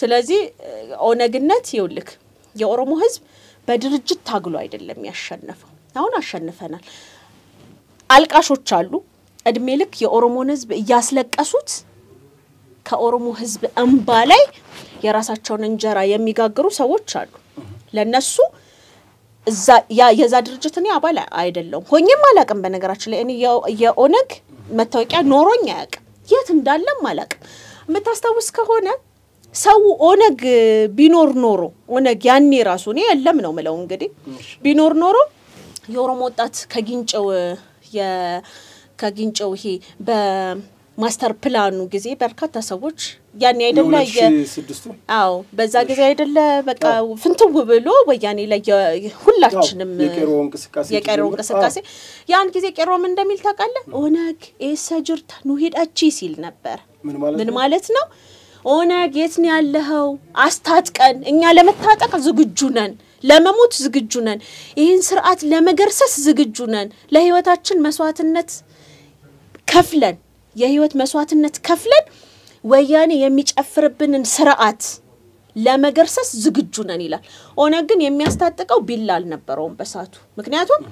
S1: ስለዚህ ኦነግነት ይውልክ የኦሮሞ ህዝብ በድርጅት ታግሎ አይደለም ያሸነፈው አሁን አሸንፈናል አልቃሾች አሉ እድሜ ልክ የኦሮሞን ህዝብ ያስለቀሱት ከኦሮሞ ህዝብ እንባ ላይ የራሳቸውን እንጀራ የሚጋግሩ ሰዎች አሉ ለነሱ እዛ የዛ ድርጅት እኔ አባል አይደለም ሆኜም አላቅም በነገራችን ላይ እኔ የኦነግ መታወቂያ ኖሮኝ አያቅም የት እንዳለም አላቅም መታስተውስ ከሆነ ሰው ኦነግ ቢኖር ኖሮ ኦነግ ያኔ ራሱ ነው የለም ነው ማለት እንግዲህ ቢኖር ኖሮ የኦሮሞ ወጣት ከጊንጨው ይሄ በማስተር ፕላኑ ጊዜ በርካታ ሰዎች ያኔ አይደለ አዎ በዛ ጊዜ አይደለ በቃ ፍንትው ብሎ ወያኔ ላይ ሁላችንም የቄሮ እንቅስቃሴ ያን ጊዜ ቄሮም እንደሚል ታውቃለህ ኦነግ ኤሰጅርታ ነው ሄዳቺ ሲል ነበር ምን ማለት ነው ኦነግ የት ነው ያለኸው አስታጥቀን እኛ ለመታጠቅ ዝግጁ ነን ለመሞት ዝግጁ ነን ይሄን ስርዓት ለመገርሰስ ዝግጁ ነን ለህይወታችን መስዋዕትነት ከፍለን የህይወት መስዋዕትነት ከፍለን ወያኔ የሚጨፍርብንን ስርዓት ለመገርሰስ ዝግጁ ነን ይላል ኦነግ ግን የሚያስታጥቀው ቢላል ነበርው በሳቱ ምክንያቱም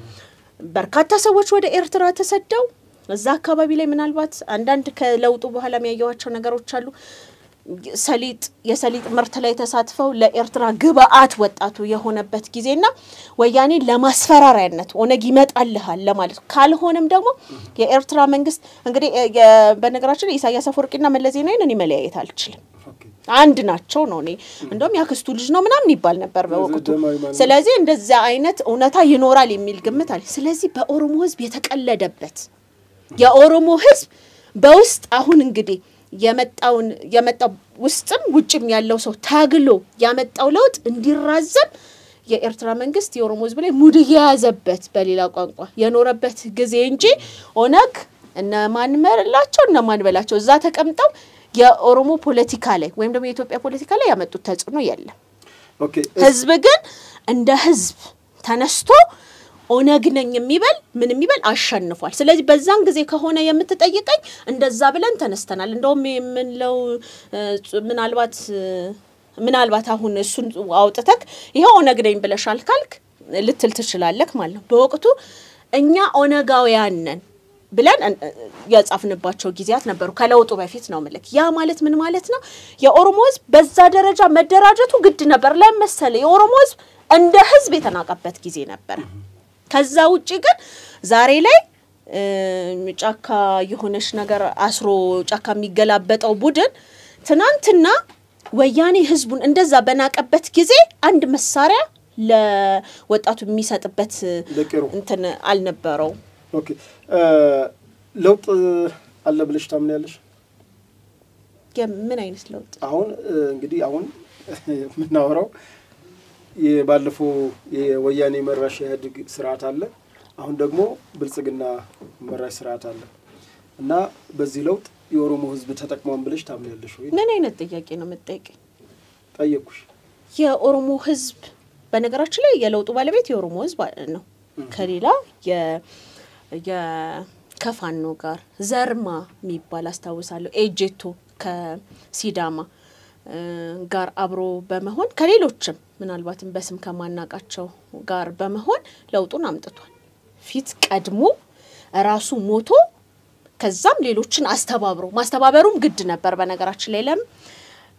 S1: በርካታ ሰዎች ወደ ኤርትራ ተሰደው እዛ አካባቢ ላይ ምናልባት አንዳንድ ከለውጡ በኋላ የሚያዩዋቸው ነገሮች አሉ የሰሊጥ ምርት ላይ ተሳትፈው ለኤርትራ ግብአት ወጣቱ የሆነበት ጊዜና ወያኔ ለማስፈራሪያነት ኦነግ ይመጣልሃል ለማለት ካልሆነም ደግሞ የኤርትራ መንግስት እንግዲህ በነገራችን ኢሳያስ አፈወርቂና መለስ ዜናዊን እኔ መለያየት አልችልም አንድ ናቸው ነው እኔ እንደውም ያክስቱ ልጅ ነው ምናምን ይባል ነበር በወቅቱ ስለዚህ እንደዛ አይነት እውነታ ይኖራል የሚል ግምት አለ ስለዚህ በኦሮሞ ህዝብ የተቀለደበት የኦሮሞ ህዝብ በውስጥ አሁን እንግዲህ የመጣው ውስጥም ውጭም ያለው ሰው ታግሎ ያመጣው ለውጥ እንዲራዘም የኤርትራ መንግስት የኦሮሞ ህዝብ ላይ ሙድ ያያዘበት በሌላ ቋንቋ የኖረበት ጊዜ እንጂ ኦነግ እና ማን መረላቸው እና ማን በላቸው እዛ ተቀምጠው የኦሮሞ ፖለቲካ ላይ ወይም ደግሞ የኢትዮጵያ ፖለቲካ ላይ ያመጡት ተጽዕኖ የለም ኦኬ ህዝብ ግን እንደ ህዝብ ተነስቶ ኦነግ ነኝ የሚበል ምን የሚበል አሸንፏል ስለዚህ በዛን ጊዜ ከሆነ የምትጠይቀኝ እንደዛ ብለን ተነስተናል እንደውም የምንለው ምናልባት አሁን እሱን አውጥተክ ይሄ ኦነግ ነኝ ብለሻል ካልክ ልትል ትችላለክ ማለት ነው በወቅቱ እኛ ኦነጋውያን ነን ብለን ያጻፍንባቸው ጊዜያት ነበሩ ከለውጡ በፊት ነው ማለት ያ ማለት ምን ማለት ነው የኦሮሞ ህዝብ በዛ ደረጃ መደራጀቱ ግድ ነበር ለምሳሌ የኦሮሞ ህዝብ እንደ ህዝብ የተናቀበት ጊዜ ነበር ከዛ ውጪ ግን ዛሬ ላይ ጫካ የሆነሽ ነገር አስሮ ጫካ የሚገላበጠው ቡድን ትናንትና ወያኔ ህዝቡን እንደዛ በናቀበት ጊዜ አንድ መሳሪያ ለወጣቱ የሚሰጥበት እንትን አልነበረው
S2: ኦኬ ለውጥ አለ ብለሽ ታምኛለሽ
S1: ምን አይነት ለውጥ
S2: አሁን እንግዲህ አሁን ምናወራው የባለፈው የወያኔ መራሽ ያድግ ስርዓት አለ አሁን ደግሞ ብልጽግና መራሽ ስርዓት አለ እና በዚህ ለውጥ የኦሮሞ ህዝብ ተጠቅሟን ብለሽ ታምኛለሽ ወይ
S1: ምን አይነት ጥያቄ ነው የምትጠይቀኝ
S2: ጠየቁሽ
S1: የኦሮሞ ህዝብ በነገራችን ላይ የለውጡ ባለቤት የኦሮሞ ህዝብ ነው ከሌላ የከፋኖ ጋር ዘርማ የሚባል አስተዋውሳለሁ ኤጀቶ ከሲዳማ ጋር አብሮ በመሆን ከሌሎችም ምናልባትም በስም ከማናቃቸው ጋር በመሆን ለውጡን አምጥቷል ፊት ቀድሞ ራሱ ሞቶ ከዛም ሌሎችን ማስተባበሩም ግድ ነበር በነገራችን ላይ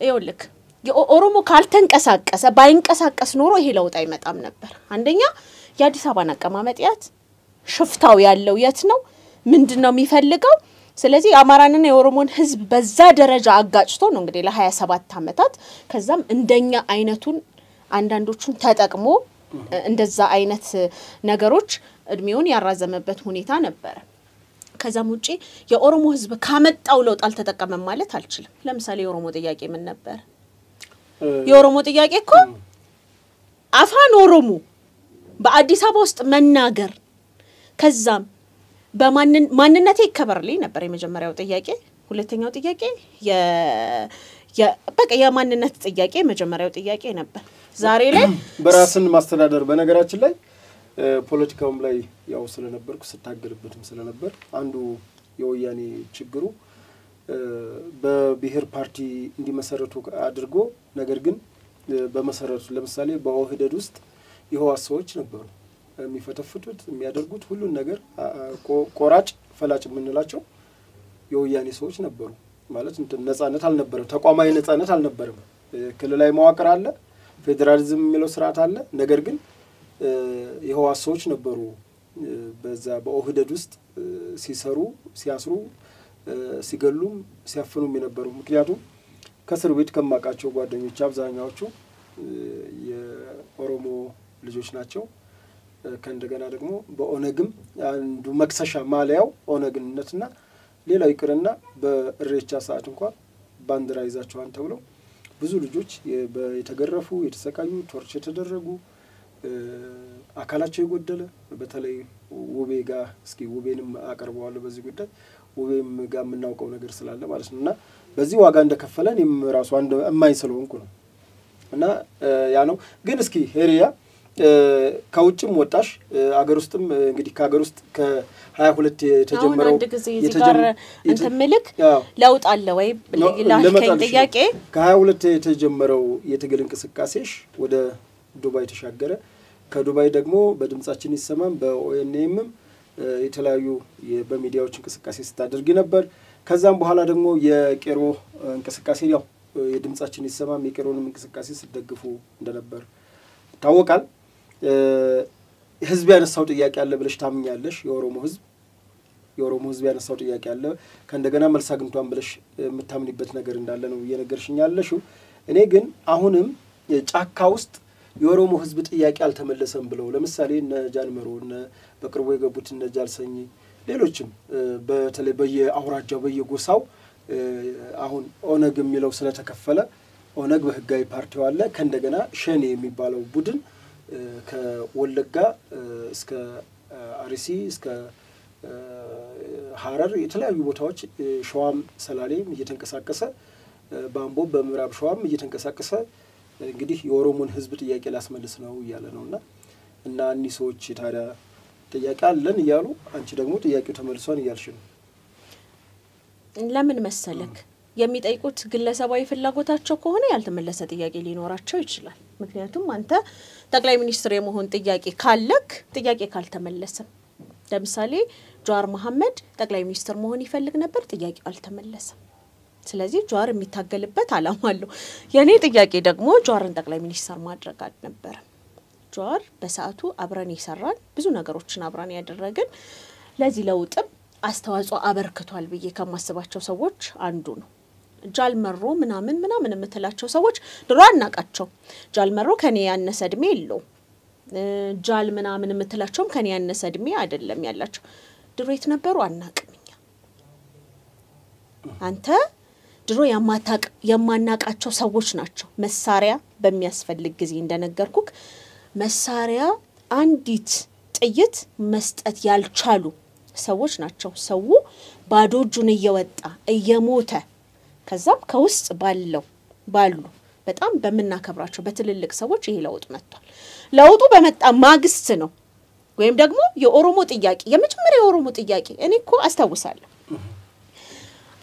S1: ይኸውልክ የኦሮሞ ካልተንቀሳቀሰ ባይንቀሳቀስ ኖሮ ይሄ ለውጥ አይመጣም ነበር አንደኛ የአዲስ አበባ አቀማመጥ ሽፍታው ያለው የት ነው ምንድነው የሚፈልገው ስለዚህ አማራንና የኦሮሞን ህዝብ በዛ ደረጃ አጋጭቶ ነው እንግዲህ ለ27 አመታት ከዛም እንደኛ አይነቱን አንዳንዶቹን ተጠቅሞ እንደዛ አይነት ነገሮች እድሜውን ያራዘመበት ሁኔታ ነበር ከዛም ውጪ የኦሮሞ ህዝብ ካመጣው ለውጥ አልተጠቀመም ማለት አልችልም ለምሳሌ የኦሮሞ ጥያቄ ምን ነበር የኦሮሞ ጥያቄ እኮ አፋን ኦሮሞ በአዲስ አበባ ውስጥ መናገር ከዛም በማንነቴ ይከበርልኝ ነበር የመጀመሪያው ጥያቄ ሁለተኛው ጥያቄ በቃ የማንነት ጥያቄ የመጀመሪያው ጥያቄ ነበር ዛሬ ላይ
S2: በራስን ማስተዳደር በነገራችን ላይ ፖለቲካውም ላይ ያው ስለነበርኩ ስታገልበትም ስለነበር አንዱ የወያኔ ችግሩ በብሔር ፓርቲ እንዲመሰረቱ አድርጎ ነገር ግን በመሰረቱ ለምሳሌ በኦህዴድ ውስጥ የህዋሶች ነበሩ የሚፈተፍቱት የሚያደርጉት ሁሉ ነገር ቆራጭ ፈላጭ ምንላቸው የወያኔ ሰዎች ነበሩ ማለት ነፃነት አልነበረም ተቋማዊ ነፃነት አልነበረም ክልላዊ መዋቅር አለ ፌደራሊዝም የሚለው ስርዓት አለ ነገር ግን የህዋስ ሰዎች ነበሩ በዛ በኦህደድ ውስጥ ሲሰሩ ሲያስሩ ሲገሉም ሲያፍኑም የነበሩ ምክንያቱም ከስር ቤት ከማቃቸው ጓደኞች አብዛኛዎቹ የኦሮሞ ልጆች ናቸው ከእንደገና ደግሞ በኦነግም አንዱ መክሰሻ ማሊያው ኦነግነትና ሌላው ይቅርና በእሬቻ ሰዓት እንኳን ባንዲራ ይዛቸዋል ተብለው ብዙ ልጆች የተገረፉ የተሰቃዩ ቶርች የተደረጉ አካላቸው ይጎደለ በተለይ ውቤ ጋር እስኪ ውቤንም አቀርበዋለሁ በዚህ ጉዳይ ውቤም ጋር ምናውቀው ነገር ስላለ ማለት ነውና በዚህ ዋጋ እንደከፈለን ራሱ አንድ የማይሰለውንኩ ነው እና ያ ነው ግን እስኪ ሄሪያ ከውጭም ወጣሽ አገር ውስጥም እንግዲህ ከአገር ውስጥ ከ22 የተጀመረው
S1: እንተ መልክ ለውጥ አለ ወይ ለላሽከኝ ጥያቄ
S2: ከ22 የተጀመረው የትግል እንቅስቃሴሽ ወደ ዱባይ ተሻገረ ከዱባይ ደግሞ በድምጻችን ይሰማም በኦኤንኤም የተለያዩ በሚዲያዎች እንቅስቃሴ ስታደርግ ነበር ከዛም በኋላ ደግሞ የቄሮ እንቅስቃሴ ያው የድምጻችን ይሰማም የቄሮንም እንቅስቃሴ ሲደግፉ እንደነበር ታወቃል ህዝብ ያነሳው ጥያቄ አለ ብለሽ ታምኛለሽ የኦሮሞ ህዝብ ያነሳው ጥያቄ አለ ከእንደገና መልስ አግኝቷን ብለሽ የምታምኒበት ነገር እንዳለ ነው እየነገርሽኝ ያለሽው እኔ ግን አሁንም ጫካ ውስጥ የኦሮሞ ህዝብ ጥያቄ አልተመለሰም ብለው ለምሳሌ እነ ጃንመሮ እነ በቅርቡ የገቡት እነ ጃልሰኝ ሌሎችም በተለይ በየአውራጃው በየጎሳው አሁን ኦነግ የሚለው ስለተከፈለ ኦነግ በህጋዊ ፓርቲው አለ ከእንደገና ሸኔ የሚባለው ቡድን ከወለጋ እስከ አርሲ እስከ ሐረር የተለያዩ ቦታዎች ሸዋም ሰላሌም እየተንቀሳቀሰ ባምቦ በምዕራብ ሸዋም እየተንቀሳቀሰ እንግዲህ የኦሮሞን ህዝብ ጥያቄ ላስመልስ ነው ይያለ ነውና እና እኒ ሰዎች ታዲያ ጥያቄ አለን ይያሉ አንቺ ደግሞ ጥያቄው ተመልሷን ይያልሽ ነው
S1: ለምን መሰለክ የሚጠይቁት ግለሰባዊ ፍላጎታቸው ከሆነ ያልተመለሰ ጥያቄ ሊኖራቸው ይችላል ምክንያቱም አንተ ጠቅላይ ሚኒስትር የመሆን ጥያቄ ካለክ ጥያቄ ካልተመለሰ ለምሳሌ ጃዋር መሐመድ ጠቅላይ ሚኒስትር መሆን ይፈልግ ነበር ጥያቄው አልተመለሰም ስለዚህ ጃዋር የሚታገልበት አላማ አለው የኔ ጥያቄ ደግሞ ጃዋርን ጠቅላይ ሚኒስትር ማድረግ ነበር ጃዋር በሰዓቱ አብረን ይሰራል ብዙ ነገሮችን አብረን ያደረግን ለዚህ ለውጥም አስተዋጽኦ አበርክቷል ብዬ ከማስባቸው ሰዎች አንዱ ነው ጃልመሮ ምናምን የምትላቸው ሰዎች ድሮ አናቃቸው ጃልመሮ ከኔ ያነሰ እድሜ የለው ጃል ምናምን የምትላቸውም ከኔ ያነሰ እድሜ አይደለም ያላቸው ድሮ የት ነበሩ አናቅምኛ አንተ ድሮ የማናቃቸው ሰዎች ናቸው መሳሪያ በሚያስፈልግ ጊዜ እንደነገርኩክ መሳሪያ አንዲት ጥይት መስጠት ያልቻሉ ሰዎች ናቸው ሰው ባዶ እጁን እየወጣ እየሞተ ከዛም ከውስጥ ባሉ በጣም በመናከብራቸው በትልልቅ ሰዎች ይሄ ለውጥ መጥቷል ለውጡ በመጣ ማግስት ነው ወይም ደግሞ የኦሮሞ ጥያቄ የመጀመሪያ የኦሮሞ ጥያቄ እኔኮ አስተዋውሳለሁ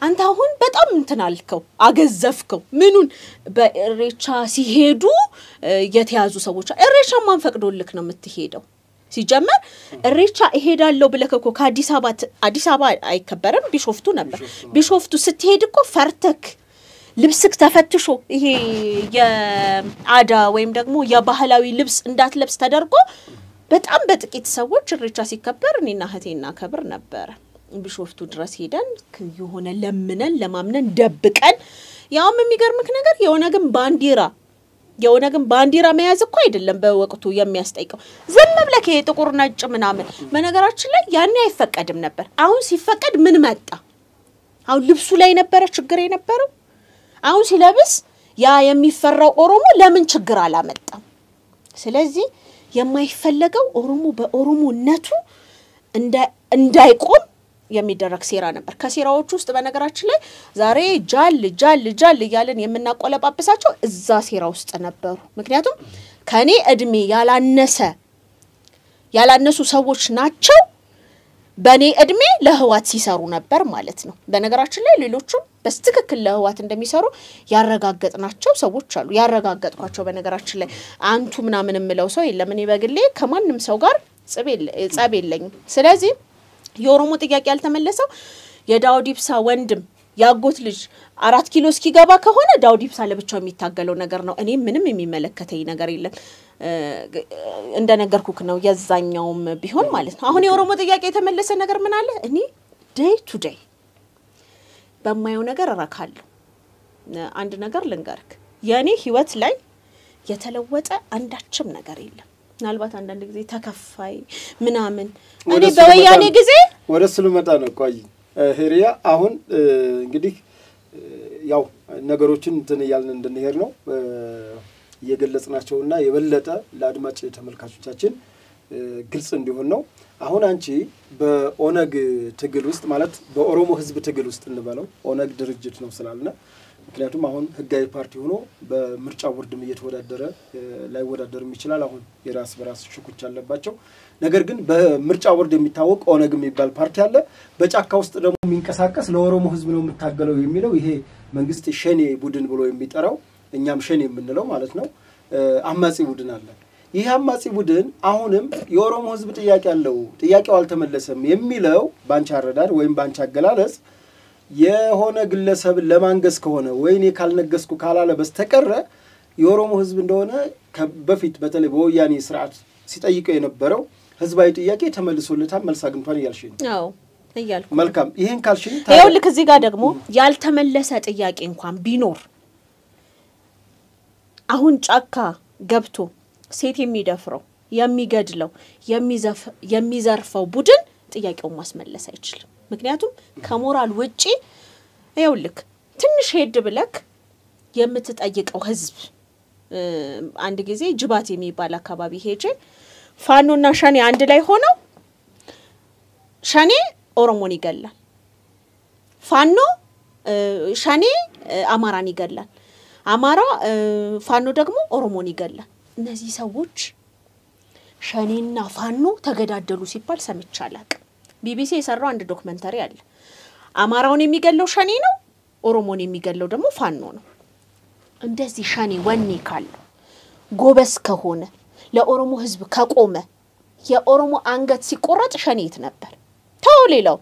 S1: አንተ አሁን በጣም እንተናልከው አገዘፍከው ምኑን በእሬቻ ሲሄዱ የተያዙ ሰዎች እሬቻ ማን ፈቅዶልክ ነው የምትሄደው ሲጀመር እሬቻ እሄዳለሁ ብለከኮ ከአዲስ አበባ አይከበረም ቢሾፍቱ ነበር ቢሾፍቱ ስትሄድኮ ፈርተክ ልብስክ ተፈትሾ ይሄ የአዳ ወይም ደግሞ የባህላዊ ልብስ እንዳትለብስ ተደርጎ በጣም በጥቂት ሰዎች እሬቻ ሲከበር እኔና እህቴና ከብር ነበር ቢሾፍቱ ድረስ ሄደን የሆነ ለማምነን ደብቀን ያውም የሚገርምክ ነገር የኦነግን ባንዲራ መያዝ እኮ አይደለም በወቅቱ የሚያስጠይቀው ዝም ብለክ የጥቁር ነጭ ምናምን በነገራችን ላይ ያኔ አይፈቀድም ነበር አሁን ሲፈቀድ ምን መጣ አሁን ልብሱ ላይ ነበር ችግር የነበረው አሁን ሲለብስ ያ የሚፈራው ኦሮሞ ለምን ችግር አላመጣም ስለዚህ የማይፈለገው ኦሮሞ በኦሮሞነቱ እንዳይቆም የሚደረግ ሴራ ነበር ከሴራዎች ውስጥ በነገራችን ላይ ዛሬ ጃል ይያለን የምናቆለጳጳሳቸው እዛ ሴራ ውስጥ ነበሩ ምክንያቱም ከኔ እድሜ ያላነሱ ሰዎች ናቸው በኔ እድሜ ለህዋት ሲሰሩ ነበር ማለት ነው በነገራችን ላይ ሌሎቹም በስትክክል ለህዋት እንደሚሰሩ ያረጋግጥናቸው ሰዎች አሉ ያረጋግጥኳቸው በነገራችን ላይ አንቱ ምናምን ምለው ሰው የለም እኔ በግሌ ከማንንም ሰው ጋር ጸብ የለኝም ስለዚህ የኦሮሞ ጥያቄ ያልተመለሰው የዳውድ ኢብሳ ወንድም ያጎት ልጅ 4 ኪሎ እስኪገባ ከሆነ ዳውድ ኢብሳ ለብቻው የሚታገለው ነገር ነው እኔ ምንም የሚመለከተኝ ነገር የለም እንደነገርኩክ ነው የዛኛውም ቢሆን ማለት ነው አሁን የኦሮሞ ጥያቄ የተመለሰ ነገር ምን አለ እኔ ዴይ ቱ ዴይ በማየው ነገር እረካለሁ አንድ ነገር ልንገርክ ያኔ ህይወት ላይ የተለወጠ አንዳችም ነገር የለም ምናልባት አንዳንድ ጊዜ ተከፋይ ምናምን እኔ በወያኔ ጊዜ
S2: ወደ ስለመጣ ነው ቆይ ሄሪያ አሁን እንግዲህ ያው ነገሮችን እንትን ያልን እንደነሄር ነው የገለጽናቸውና የበለጠ ለአድማጭ ተመልካቾቻችን ግልጽ እንዲሆን ነው አሁን አንቺ በኦነግ ትግል ውስጥ ማለት በኦሮሞ ህዝብ ትግል ውስጥ እንበለው ኦነግ ድርጅት ነው ስላልና ምክንያቱም አሁን ህጋዊ ፓርቲ ሆኖ በምርጫ ቦርድም እየተወዳደረ ላይ ወዳደርም ይችላል አሁን የራስ በራስ ሽኩቻ አለባቸው ነገር ግን በምርጫ ቦርድ የሚታወቅ ኦነግ የሚባል ፓርቲ አለ በጫካ ውስጥ ደግሞ የሚንቀሳቀስ ለኦሮሞ ህዝብ ነው የምታገለው የሚለው ይሄ መንግስት ሸኔ ቡድን ብሎ የሚጠራው እኛም ሸኔ የምንለው ማለት ነው አማጺ ቡድን አለ ይሄ አማጺ ቡድን አሁንም የኦሮሞ ህዝብ ጥያቄ አለው ጥያቄው አልተመለሰም የሚለው ባንቻ አረዳድ ወይም ባንቻ አገላለጽ የሆነ ግለሰብ ለማንገስ ከሆነ ወይኔ ካልነገስኩ ካላለ በስተቀረ የኦሮሞ ህዝብ እንደሆነ በፊት በተለይ በወያኔ ስርዓት ሲጠይቀው የነበረው ህዝባዊ ጥያቄ ተመልሶለታል መልስ አግኝቷል ያልሽኝ
S1: አዎ እያልኩ
S2: መልካም ይሄን ካልሽኝ
S1: ይኸውልህ እዚህ ጋር ደግሞ ያልተመለሰ ጥያቄ እንኳን ቢኖር አሁን ጫካ ገብቶ ሴት የሚደፍረው የሚገድለው የሚዘርፈው ቡድን ጥያቄውን ማስመለስ አይችልም ምክንያቱም ከሞራል ውጪ ይኸውልህ ትንሽ ሄድ ብለክ የምትጠይቀው ህዝብ አንድ ጊዜ ጅባት የሚባል አካባቢ ሄጄ ፋኖና ሸኔ አንድ ላይ ሆነው ሸኔ ኦሮሞን ይገላል ፋኖ ሸኔ አማራን ይገላል አማራ ፋኖ ደግሞ ኦሮሞን ይገላል እነዚህ ሰዎች ሸኔና ፋኖ ተገዳደሉ ሲባል ሰምቻለሁ ቢቢሲ የሰራው አንድ ዶክመንተሪ አለ አማራውን የሚገለው ሸኔ ነው ኦሮሞን የሚገለው ደግሞ ፋኖ ነው እንደዚህ ሸኔ ወኔ ካለው ጎበስ ከሆነ ለኦሮሞ ህዝብ ከቆመ የኦሮሞ አንገት ሲቆረጥ ሸኔት ነበር ተውሌላው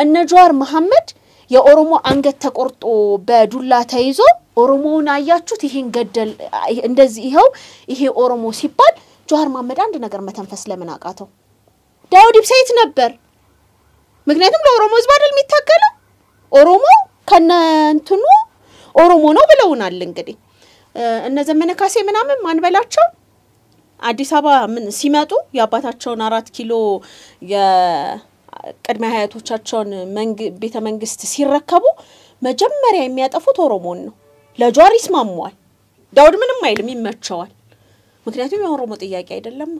S1: እነ ጀዋር መሐመድ የኦሮሞ አንገት ተቆርጦ በዱላ ተይዞ ኦሮሞውን አያችሁት ይሄን ገደል እንደዚህ ይሄ ኦሮሞ ሲባል ጀዋር መሐመድ አንድ ነገር መተንፈስ ለምን አቃተው ዳውድ ኢብሳይት ነበር ምክንያቱም ለኦሮሞ ህዝብ አይደል የሚታገለው ኦሮሞ ከነ እንትኑ ኦሮሞ ነው ብለውናል እንግዲህ እነ ዘመነ ካሴ ምናምን ማንበላቸው አዲስ አበባ ምን ሲመጡ ያባታቸውን 4 ኪሎ የቅድመ ሀያቶቻቸውን ቤተ መንግስት ሲረከቡ መጀመሪያ የሚያጠፉት ኦሮሞን ነው ለጆር ይስማማዋል ዳውድ ምንም አይልም ይመቸዋል ምክንያቱም የኦሮሞ ጥያቄ አይደለም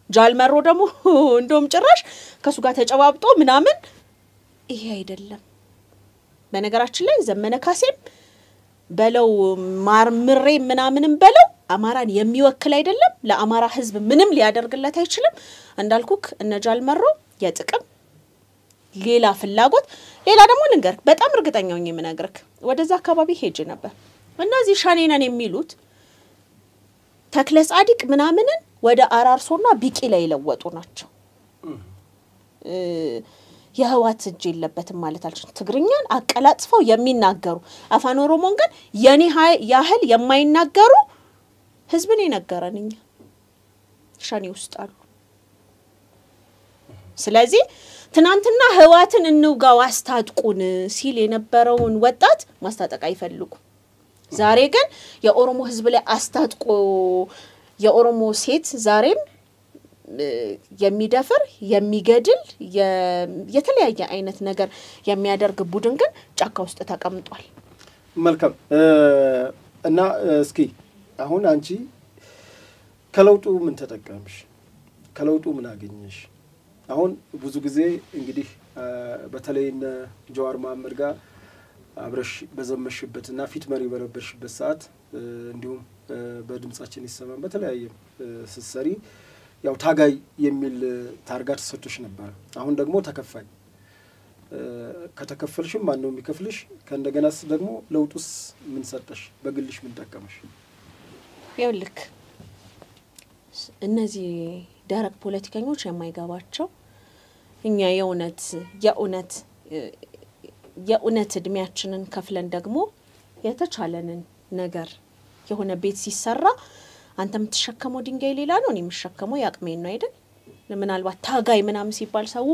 S1: ጃልመሮ ደግሞ እንደውም ጭራሽ ከሱ ጋር ተጨባብጦ ምናምን ይሄ አይደለም በነገራችን ላይ ዘመነ ካሴም በለው ማርምሬ ምናምንም በለው አማራን የሚወክል አይደለም ለአማራ ህዝብ ምንም ሊያደርግለት አይችልም እንዳልኩክ እነ ጃልመሮ የጥቅም ሌላ ፍላጎት ሌላ ደግሞ ልንገርክ በጣም እርግጠኛው ነኝ የምነግርክ ወደዛ አካባቢ ሄጄ ነበር እነዚህ ሻኔናን የሚሉት ተክለ ጻዲቅ ምናምንን ወደ አራርሶና ቢቂ ላይ ለወጡ ናቸው የህዋት እጅ የለበትም ማለት አልችልም ትግርኛን አቀላጥፈው የሚናገሩ አፋን ኦሮሞን ግን የኔ ያህል የማይናገሩ ህዝብን ይነገረንኛ ሻኔ ውስጥ አሉ ስለዚህ ትናንትና ህዋትን እንውጋው አስታጥቁን ሲል የነበረውን ወጣት ማስታጠቅ አይፈልጉ ዛሬ ግን የኦሮሞ ህዝብ ላይ አስታጥቆ የኦሮሞ ሴት ዛሬም የሚደፈር የሚገድል የተለያየ አይነት ነገር የሚያደርግ ቡድን ግን ጫካ ውስጥ ተቀምጧል
S2: መልካም እና እስኪ አሁን አንቺ ከለውጡ ምን ተጠቀምሽ ከለውጡ ምን አገኘሽ አሁን ብዙ ጊዜ እንግዲህ በተለይ እነ ጀዋር መሐመድ ጋር አብረሽ በዘመሽበትና ፊት መሪ በነበርሽበት ሰዓት እንዲሁም በድምጻችን ይሰማን በተለያየ ስሰሪ ያው ታጋይ የሚል ታርጋ ተሰጥቶሽ ነበር አሁን ደግሞ ተከፋይ ከተከፈልሽም ማን ነው የሚከፍልሽ ከእንደገናስ ደግሞ ለውጡስ ምን ሰጠሽ በግልሽ ምን ተጠቀመሽ
S1: ይኸውልህ እነዚህ ደረቅ ፖለቲከኞች የማይገባቸው እኛ የኡነት እድሜያችንን ከፍለን ደግሞ የተቻለንን ነገር የሆነ ቤት ሲሰራ አንተ የምትሸከመው ድንጋይ ሌላ ነው እኔ የምሸከመው ያቅሜን ነው አይደል ምናልባት ታጋይ ምናም ሲባል ሰው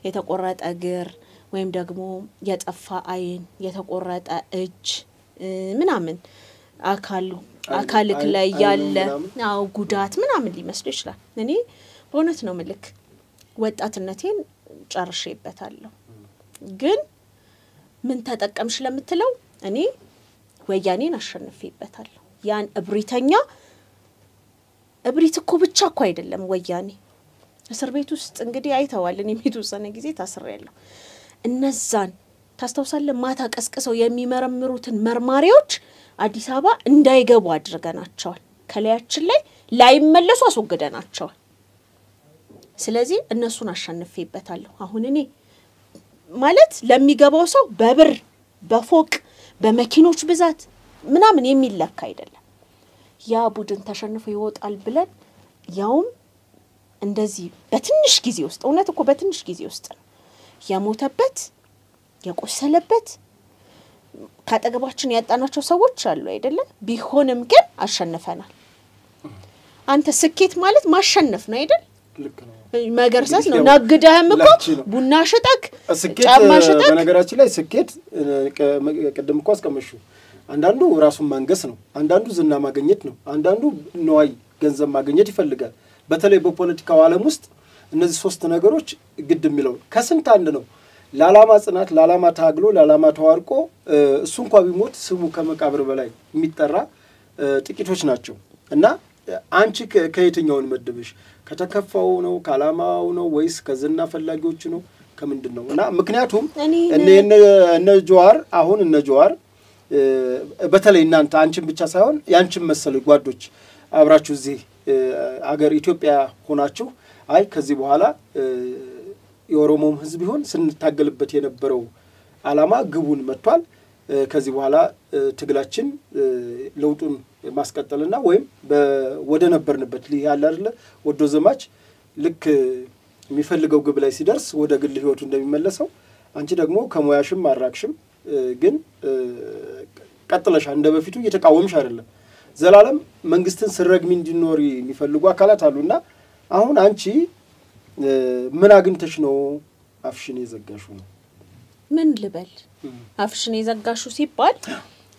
S1: የተቆረጠ እግር ወይም ደግሞ የጠፋ አይን የተቆረጠ እጅ ምናምን አካልክ ላይ ያለ አው ጉዳት ምናምን ሊመስል ይችላል እኔ በእውነት ነው መልክ ወጣትነቴን ጨርሼበታለሁ ግን ምን ተጠቀምሽ ለምትለው እኔ ወያኔን አሸንፌበታለሁ ያን እብሪት እኮ ብቻ እኮ አይደለም ወያኔ እስር ቤት ውስጥ እንግዲህ አይተዋል እኔ የተወሰነ ጊዜ ታስሬያለሁ እነዛን ታስተውሳለህ ማታ ቀስቅሰው የሚመረምሩትን መርማሪዎች አዲስ አበባ እንዳይገቡ አድርገናቸዋል ከላያችን ላይ ላይመለሱ አስወግደናቸዋል ስለዚህ እነሱን አሸንፌበታለሁ አሁን እኔ ማለት ለሚገባው ሰው በብር በፎቅ በመኪኖች ብዛት ምናምን የሚለካ አይደለም ያ ቡድን ተሸንፎ ይወጣል ብለን ያውም እንደዚህ በትንሽ ጊዜ ውስጥ እውነት እኮ በትንሽ ጊዜ ውስጥ ነው ያሞተበት የቆሰለበት ካጠገባችን ያጣናቸው ሰዎች አሉ አይደለ ቢሆንም ግን አሸንፈናል አንተ ስኬት ማለት ማሸነፍ ነው አይደል ልክ ነው ማገርሳስ ነው ናግዳህም እኮ ቡና ሽጠክ ጫማ ሽጠክ
S2: በነገራችን ላይ ስኬት ቀደም እኮ አስቀመሹ አንዳንዱ ራሱን ማንገስ ነው አንዳንዱ ዝና ማግኘት ነው አንዳንዱ ነዋይ ገንዘብ ማግኘት ይፈልጋል በተለይ በፖለቲካው ዓለም ውስጥ እነዚህ ሶስት ነገሮች ግድ የሚለው ከስንት አንድ ነው ላላማ ጽናት ላላማ ታግሎ ላላማ ተዋርቆ እሱ እንኳን ቢሞት ስሙ ከመቃብር በላይ የሚጠራ ጥቂቶች ናቸው እና አንቺ ከየትኛውን መድብሽ ከተከፋው ነው ካላማው ነው ወይስ ከዝና ፈላጊዎች ነው ከምንድነው እና ምክንያቱም እነ ጆዋር አሁን እነ ጆዋር በተለይ እናንተ አንቺን ብቻ ሳይሆን ያንቺን መሰለ ጓዶች አብራችሁ እዚህ አገር ኢትዮጵያ ሆናችሁ አይ ከዚህ በኋላ የኦሮሞም ህዝብ ይሁን ስንታገልበት የነበረው አላማ ግቡን መጥቷል ከዚህ በኋላ ትግላችን ለውጡን ማስቀጠልና ወይም ወደ ነበርንበት ያለ አይደለ ወዶ ዘማች ልክ የሚፈልገው ግብ ላይ ሲደርስ ወደ ግል ህይወቱ እንደሚመለሰው አንቺ ደግሞ ከሞያሽም አራክሽም ግን ቀጥለሻ እንደበፊቱ እየተቃወምሽ አይደለም ዘላለም መንግስትን ስረግሚ እንዲኖሪ የሚፈልጉ አካላት አሉና አሁን አንቺ ምን አግንተሽ ነው አፍሽን የዘጋሹ ነው
S1: ምን ልበል አፍሽን የዘጋሹ ሲባል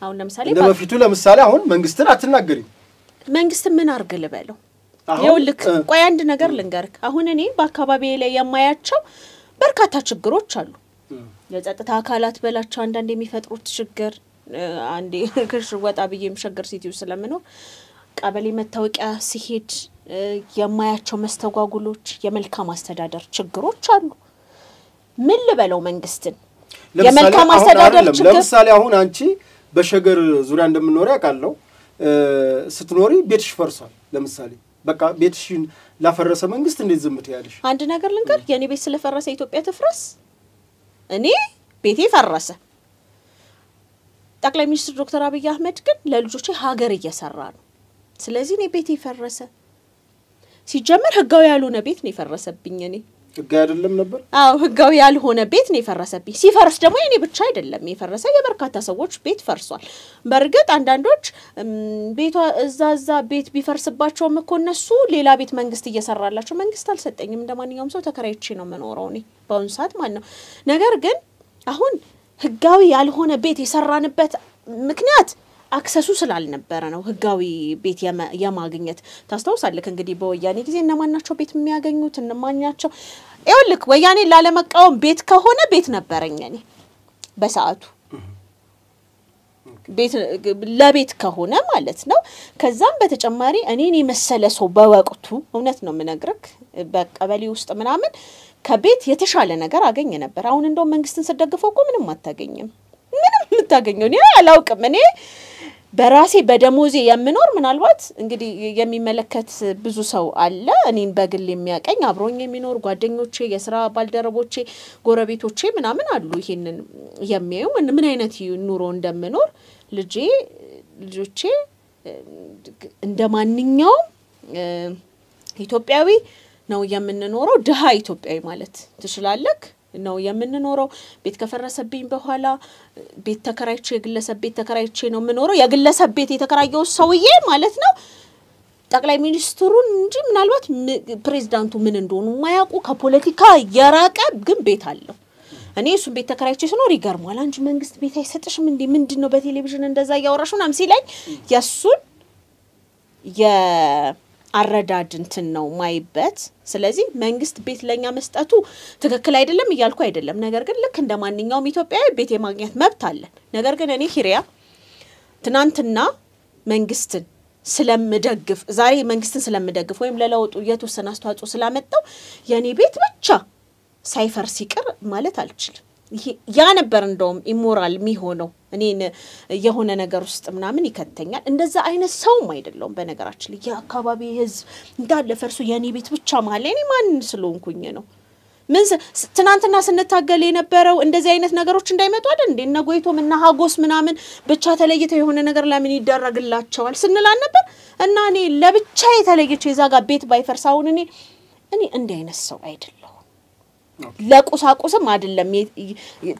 S1: አሁን
S2: ለምሳሌ አሁን መንግስትን አትናገሪ
S1: መንግስት ምን አርግ ልበለው ይውልክ ቆይ አንድ ነገር ልንገርክ አሁን እኔ በአካባቢዬ ላይ የማያቸው በርካታ ችግሮች አሉ የጸጥታ አካላት በላቸው አንዳንድ የሚፈጥሩት ችግር አንዴ ከሽ ወጣ በየም ሸገር ሲቲው ስለምኖር ቀበሌ መታወቂያ ሲሄድ የማያቸው መስተጓጉሎች የመልካም አስተዳደር ችግሮች አሉ ምን ልበለው መንግስትን የመልካም አስተዳደር ችግር
S2: ለምሳሌ አሁን አንቺ በሸገር ዙሪያ እንደምኖር ያቃለው ስትኖሪ ቤትሽ ፈርሷል ለምሳሌ በቃ ቤትሽን ላፈረሰ መንግስት እንዴት ዝምት ያለሽ
S1: አንድ ነገር ልንገር የኔ ቤት ስለፈረሰ ኢትዮጵያ ትፍረስ እኔ ቤቴ ፈረሰ ጠቅላይ ሚኒስትር ዶክተር አብይ አህመድ ግን ለልጆቼ ሀገር እየሰራ ነው ስለዚህ እኔ ቤቴ ፈረሰ ሲጀመር ህጋው ያልሆነ ቤት ነው የፈረሰብኝ እኔ
S2: ህጋው አይደለም ነበር
S1: አው ህጋው ያልሆነ ቤት ነው የፈረሰብኝ ሲፈርስ ደግሞ እኔ ብቻ አይደለም የፈረሰ የበርካታ ሰዎች ቤት ፈርሷል በርግጥ አንዳንዶች ቤቷ እዛዛ ቤት ቢፈርስባቸውም እኮ እነሱ ሌላ ቤት መንግስት እየሰራላቸው መንግስት አልሰጠኝም እንደማንኛውም ሰው ተከራይቼ ነው መኖረው እኔ በአሁን ሰዓት ማለት ነው ነገር ግን አሁን ህጋዊ ያልሆነ ቤት የሰራንበት ምክንያት አክሰሱ ስላልነበረ ነው ህጋዊ ቤት የማግኘት ታስተውሳለህ እንግዲህ በወያኔ ጊዜ እነማናቸው ቤት የሚያገኙት እነማናቸው ይኸውልህ ወያኔ ላለመቃወም ቤት ከሆነ ቤት ነበረኝ እኔ በሰዓቱ ቤት ለቤት ከሆነ ማለት ነው ከዛም በተጨማሪ እኔን የመሰለ ሰው በወቅቱ እውነት ነው ምነግርክ በቀበሌ ውስጥ ምናምን ከቤት የተሻለ ነገር አገኘ ነበር አሁን እንደው መንግስትን ሰደግፈው እኮ ምንም አታገኝም ምንም ምታገኘው እኔ አላውቅም እኔ በራሴ በደሞዜ የምኖር ምናልባት እንግዲህ የሚመለከት ብዙ ሰው አለ እኔን በግል የሚያቀኝ አብሮኝ የሚኖር ጓደኞቼ የሥራ ባልደረቦቼ ጎረቤቶቼ ምናምን አሉ ይሄንን የሚያዩ ምን አይነት ኑሮ እንደምኖር ልጆቼ እንደማንኛው ኢትዮጵያዊ ነው የምንኖረው ድሃ ኢትዮጵያዊ ማለት ትችላለህ ነው የምንኖረው ቤት ከፈረሰብኝ በኋላ ቤት ተከራይቼ የግለሰብ ቤት ተከራይቼ ነው የምኖረው የግለሰብ ቤት የተከራየው ሰውዬ ማለት ነው ጠቅላይ ሚኒስትሩን እንጂ ምናልባት ፕሬዝዳንቱ ምን እንደሆኑ ማያውቁ ከፖለቲካ የራቀ ግን ቤት አለው እኔ እሱ ቤት ተከራይቼ ስኖር ይገርማል አንቺ መንግስት ቤት አይሰጥሽም እንዴ ምንድነው በቴሌቪዥን እንደዛ ያወራሽው ናም ሲለኝ ያሱን የአረዳድ እንትን ነው ማይበት ስለዚህ መንግስት ቤት ለኛ መስጠቱ ትክክል አይደለም ይያልኩ አይደለም ነገር ግን ልክ እንደማንኛውም ኢትዮጵያዊ ቤት የማግኘት መብት አለ ነገር ግን እኔ ሂሪያ ትናንትና መንግስትን ስለምደግፍ ዛሬ መንግስትን ስለምደግፍ ወይም ለለውጡ የተወሰነ አስተዋጽኦ ስላመጣው የኔ ቤት ብቻ ሳይፈርስ ይቀር ማለት አልችልም ያ ነበር እንደውም ኢሞራል የሚሆነው እኔን የሆነ ነገር ውስጥ ምናምን ይከተኛል እንደዛ አይነት ሰውም አይደለም በነገራችን ላይ የአካባቢ ህዝብ እንዳለ ፈርሱ የኔ ቤት ብቻ ማለት እኔ ማን ስለሆንኩኝ ነው ምን ትናንትና ስንታገል የነበረው እንደዚህ አይነት ነገሮች እንዳይመጡ አይደል እንዴ እና ጎይቶም እና ሀጎስ ምናምን ብቻ ተለይተው የሆነ ነገር ለምን ይደረግላቸዋል ስንላል ነበር እና እኔ ለብቻ የተለየች የዛጋ ቤት ባይፈርስ አሁን እኔ እንዲህ አይነት ሰው አይደለም ለቁሳቁስም አይደለም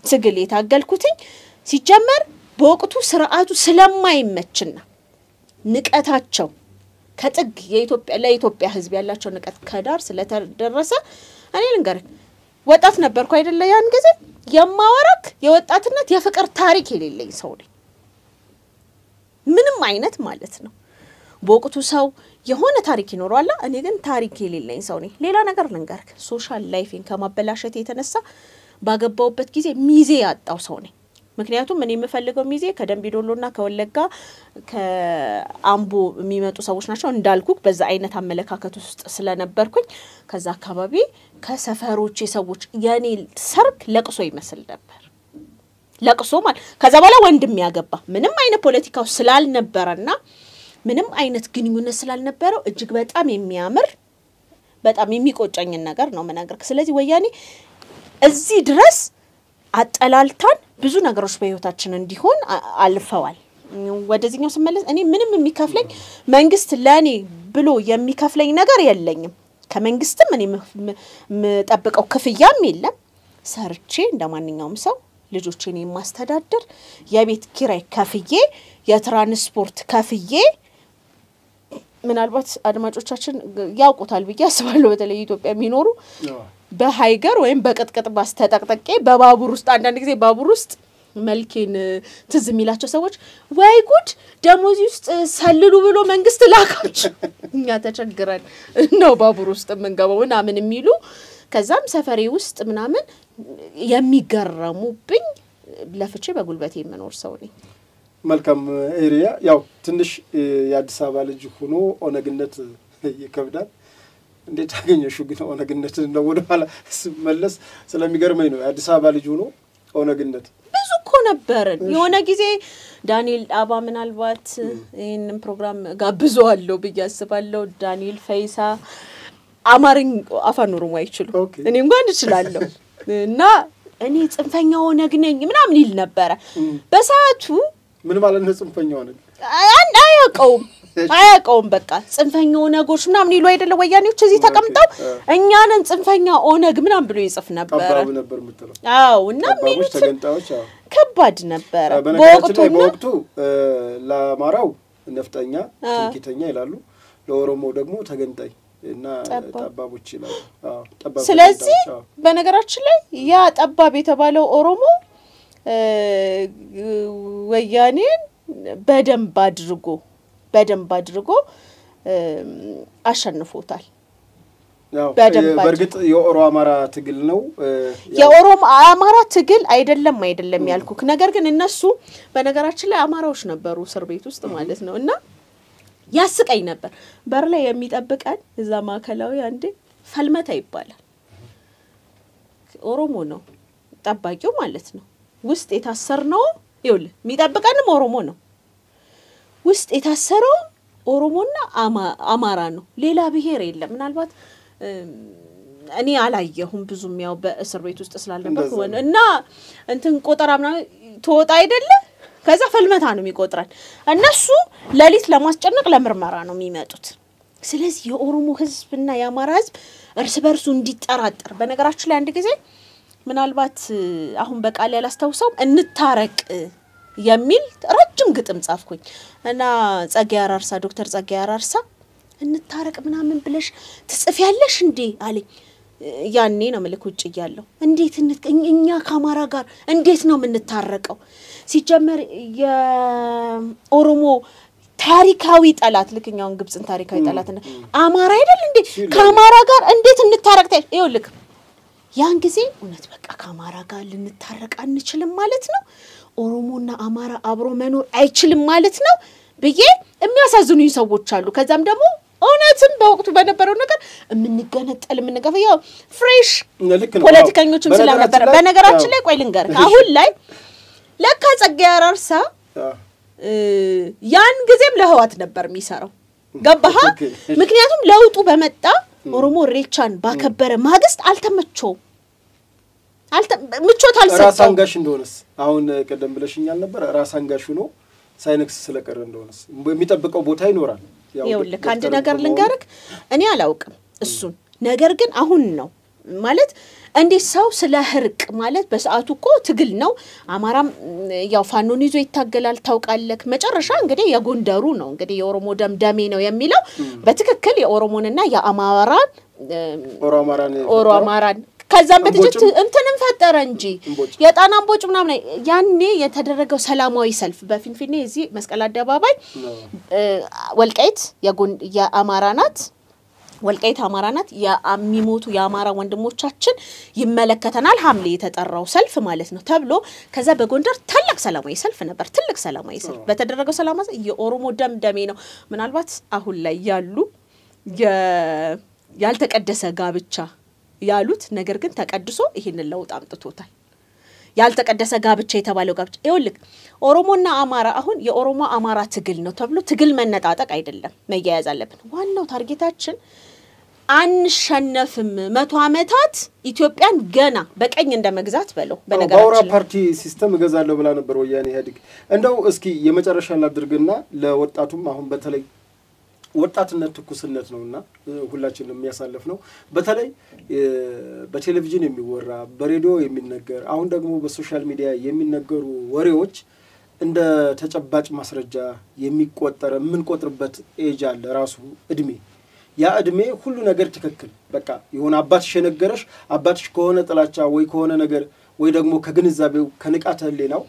S1: ትግል የታገልኩትኝ ሲጀመር በወቅቱ ስርዓቱ ስለማይመችና ንቀታቸው ከጥግ ለኢትዮጵያ ህዝብ ያላቸው ንቀት ከዳር ስለተደረሰ እኔ ልንገር ወጣት ነበርኩ አይደለ ያን ጊዜ የማወራክ የወጣትነት የፍቅር ታሪክ የሌለኝ ሰው ነኝ ምንም አይነት ማለት ነው በወቅቱ ሰው የሆነ ታሪክ ይኖራል እኔ ግን ታሪክ የሌለኝ ሰው ነኝ ሌላ ነገር ልንገርክ ሶሻል ላይፊን ከማበላሸት የተነሳ ባገባውበት ጊዜ ሚዜ ያጣው ሰው ነኝ ምክንያቱም እኔ የምፈልገው ሚዜ ከደምቢዶሎና ከወለጋ ከአምቦ የሚመጡ ሰዎች ናቸው እንዳልኩክ በዛ አይነት አመለካከት ውስጥ ስለነበርኩኝ ከዛ አካባቢ ከሰፈሮች ሰዎች የኔ ሰርግ ለቅሶ ይመስል ነበር ለቅሶ ማለት ከዛ በኋላ ወንድም ያገባ ምንም አይነት ፖለቲካው ስላልነበረና ምንም አይነት ግንኙነት ስላልነበረው እጅግ በጣም የሚያምር በጣም የሚቆጨኝ ነገር ነው መናገርክ ስለዚህ ወያኔ እዚህ ድረስ አጠላልታን ብዙ ነገሮች በህይወታችን እንዲሆን አልፈዋል ወደዚህኛው ስመለስ እኔ ምንም የሚከፍለኝ መንግስት ለኔ ብሎ የሚከፍለኝ ነገር የለኝም ከመንግስትም እኔ መጠብቀው ክፍያም የለም ሰርቼ እንደማንኛውም ሰው ልጆቼን የማስተዳደር የቤት ኪራይ ከፍዬ የትራንስፖርት ከፍዬ ምናልባት አድማጮቻችን ያውቁታል ብዬ አስባለሁ በተለይ ኢትዮጵያ የሚኖሩ በሃይገር ወይም በቅጥቅጥ ባስ ተጠቅጠቄ በባቡር ውስጥ አንዳንድ ጊዜ ባቡር ውስጥ መልኬን ትዝ የሚላቸው ሰዎች ወይ ጉድ ደሞዚ ውስጥ ሰልሉ ብሎ መንግስት ላካቸው እኛ ተቸግረን ነው ባቡር ውስጥ መንገባውና ምን የሚሉ ከዛም ሰፈሬ ውስጥ ምናምን የሚገረሙብኝ ለፍቼ በጉልበቴ የምኖር ሰው ነኝ
S2: መልካም ኤሪያ ያው ትንሽ የአዲስ አበባ ልጅ ሆኖ ኦነግነት ይከብዳል እንዴት አገኘሽው ግን ኦነግነት ነው ወደ ኋላ መለስ ስለሚገርመኝ ነው የአዲስ አበባ ልጅ ሆኖ ኦነግነት
S1: ብዙ እኮ ነበርን የሆነ ጊዜ ዳንኤል አባ ምናልባት ይሄንን ፕሮግራም ጋብዘዋለሁ በያስባለሁ ዳንኤል ፈይሳ አማርኛ አፋን ኦሮሞ አይችሉ እኔ እንኳን እችላለሁ እና እኔ ጽንፈኛው ኦነግ ነኝ ምናምን ይል ነበር በሰዓቱ
S2: ምን ማለት ነው ጽንፈኛው ኦነግ አያውቀውም በቃ ጽንፈኛው ኦነጎች ምናምን ይሉ አይደለ ወያኔዎች እዚህ ተቀምጠው እኛንን ጽንፈኛ ኦነግ ምናምን ብሎ ይጽፍ ነበር ከባድ ነበር ምትለው
S1: አዎ እና ሚሉት
S2: ተገንጣዎች
S1: ከባድ ነበር
S2: በወቅቱ ለማራው ነፍጠኛ ትንኪተኛ ይላሉ ለኦሮሞ ደግሞ ተገንጣይ እና ጠባቦች ይላሉ ጠባቦች
S1: ስለዚህ በነገራችን ላይ ያ ጠባብ የተባለው ኦሮሞ ወያኔን በደንብ አድርጎ አሸንፎታል
S2: በርግጥ የኦሮ አማራ ትግል ነው
S1: የኦሮሞ አማራ ትግል አይደለም ያልኩክ ነገር ግን እነሱ በነገራችን ላይ አማራዎች ነበሩ እስር ቤት ውስጥ ማለት ነው እና ያስቀይ ነበር በር ላይ የሚጠብቀን እዛ ማከላዊ አንዴ ፈልመታ ይባላል ኦሮሞ ነው ጠባቂው ማለት ነው ውስጥ የታሰርነው ይውል የሚጠብቀንም ኦሮሞ ነው ውስጥ የታሰረው ኦሮሞና አማራ ነው ሌላ ብሄር የለም ምናልባት እኔ አላየሁም ብዙም ያው በእስር ቤት ውስጥ ስላልነበርኩ እና እንትን ቆጠራምና ተወጣ አይደለ ከዛ ፈልመታ ነው የሚቆጥራል እነሱ ለሊት ለማስጨነቅ ለምርመራ ነው የሚመጡት ስለዚህ የኦሮሞ ህዝብና የአማራ ህዝብ እርስ በርሱ እንዲጠራጠር በነገራችን ላይ አንድ ጊዜ ምናልባት አሁን በቃል ያላስተውሰው እንታረቅ የሚል ረጅም ግጥም ጻፍኩኝ እና ጸጋዬ አራርሳ ዶክተር ጸጋዬ አራርሳ እንታረቅ ምናምን ብለሽ ትጽፊያለሽ እንዴ አለኝ ያኔ ነው መልኩ ውጭ ይያለው እንዴት እኛ ከአማራ ጋር እንዴት ነው የምንታረቀው ሲጀመር የኦሮሞ ታሪካዊ ጠላት ልክኛውን ግብጽን ታሪካዊ ጠላትና አማራ አይደል እንዴ ከአማራ ጋር እንዴት እንታረቅ ይኸውልህ ያን ጊዜ እውነት በቃ ከአማራ ጋር ልንታረቅ አንችልም ማለት ነው ኦሮሞና አማራ አብሮ መኖር አይችልም ማለት ነው ብዬ የሚያሳዝኑኝ ሰዎች አሉ ከዛም ደግሞ እውነትም በወቅቱ በነበረው ነገር ምንገነጠል ምንገፈያው ፍሬሽ ፖለቲከኞችም ስለነበር በነገራችን ላይ ቆይ ልንገር አሁን ላይ ለካ ጸጋዬ አራርሳ ያን ጊዜም ለህዋት ነበር የሚሰራው ገባህ ምክንያቱም ለውጡ በመጣ ኦሮሞ ሬቻን ባከበረ ማግስት አልተመቸው ምቾት አልሰጠው
S2: ራስ አንጋሽ እንደሆነስ አሁን ቀደም ብለሽኛል ነበር ራስ አንጋሽ ሆኖ ሳይነክስ ስለቀረ እንደሆነስ የሚጠብቀው ቦታ ይኖራል
S1: ይኸውልህ አንድ ነገር ልንገርክ እኔ አላውቅም እሱን ነገር ግን አሁን ነው ማለት እንዴ ሰው ስለ ህርቅ ማለት በሰዓቱ እኮ ትግል ነው አማራም ያው ፋኖን ይዞ ይታገላል ታውቃለክ መጨረሻ እንግዲህ የጎንደሩ ነው እንግዲህ የኦሮሞ ደምደሜ ነው የሚለው በትክክል የኦሮሞንና የአማራን ኦሮማራን ከዛም በትጅት እንትንም ፈጠረ እንጂ የጣና ቦጭ ምናምን ያኔ የተደረገው ሰላማዊ ሰልፍ በፊንፊኔ እዚህ መስቀል አደባባይ ወልቃይት የአማራናት ወልቃይት አማራናት የሚሞቱ የአማራ ወንድሞቻችን ይመለከተናል ሐምሌ የተጠራው ሰልፍ ማለት ነው ተብሎ ከዛ በጎንደር ታላቅ ሰላማዊ ሰልፍ ነበር ትልቅ ሰላማዊ ሰልፍ በተደረገው ሰላማዊ የኦሮሞ ደምደሜ ነው ምናልባት አሁን ላይ ያሉ ያልተቀደሰ ጋብቻ ያሉት ነገር ግን ተቀድሶ ይሄንን ለውጥ አምጥቶታል ያልተቀደሰ ጋብቻ የተባለው ጋብቻ ይኸውልህ ኦሮሞና አማራ አሁን የኦሮሞ አማራ ትግል ነው ተብሎ ትግል መነጣጣቅ አይደለም መያያዝ አለብን ዋናው ታርጌታችን አንሸነፍም 100 አመታት ኢትዮጵያን ገና በቀኝ እንደመግዛት በለው
S2: በነገራችን ባውራ ፓርቲ ሲስተም ገዛለው ብላ ነበር ወያኔ ያድግ እንደው እስኪ የመጨረሻ ላድርግና ለወጣቱም አሁን በተለይ ወጣትነት ትኩስነት ነውና ሁላችንም የሚያሳልፍ ነው በተለይ በቴሌቪዥን የሚወራ በሬዲዮ የሚነገር አሁን ደግሞ በሶሻል ሚዲያ የሚነገሩ ወሬዎች እንደ ተጨባጭ ማስረጃ የሚቆጠር ምን ቆጥርበት ኤጅ አለ ራሱ እድሜ ያ እድሜ ሁሉ ነገር ትክክል በቃ የሆነ አባትሽ የነገረሽ አባትሽ ከሆነ ጥላቻ ወይ ከሆነ ነገር ወይ ደግሞ ከግንዛቤው ከንቃተ ህሊናው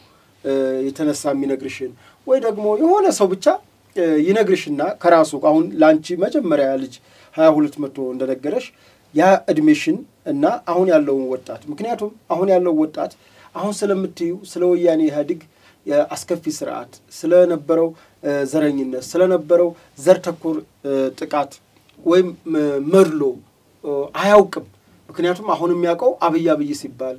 S2: የተነሳ የሚነግርሽን ወይ ደግሞ የሆነ ሰው ብቻ ይነግርሽና ከራሱ አሁን ላንቺ መጀመሪያ ልጅ 22 መቶ እንደነገረሽ ያ እድሜሽን እና አሁን ያለው ወጣት ምክንያቱም አሁን ያለው ወጣት አሁን ስለምትዩ ስለ ወያኔ ኢህአዴግ የአስከፊ ስርዓት ስለነበረው ዘረኝነት ስለነበረው ዘር ተኮር ጥቃት ወይ መርሎ አያውቅም ምክንያቱም አሁን የሚያቀው አብይ ሲባል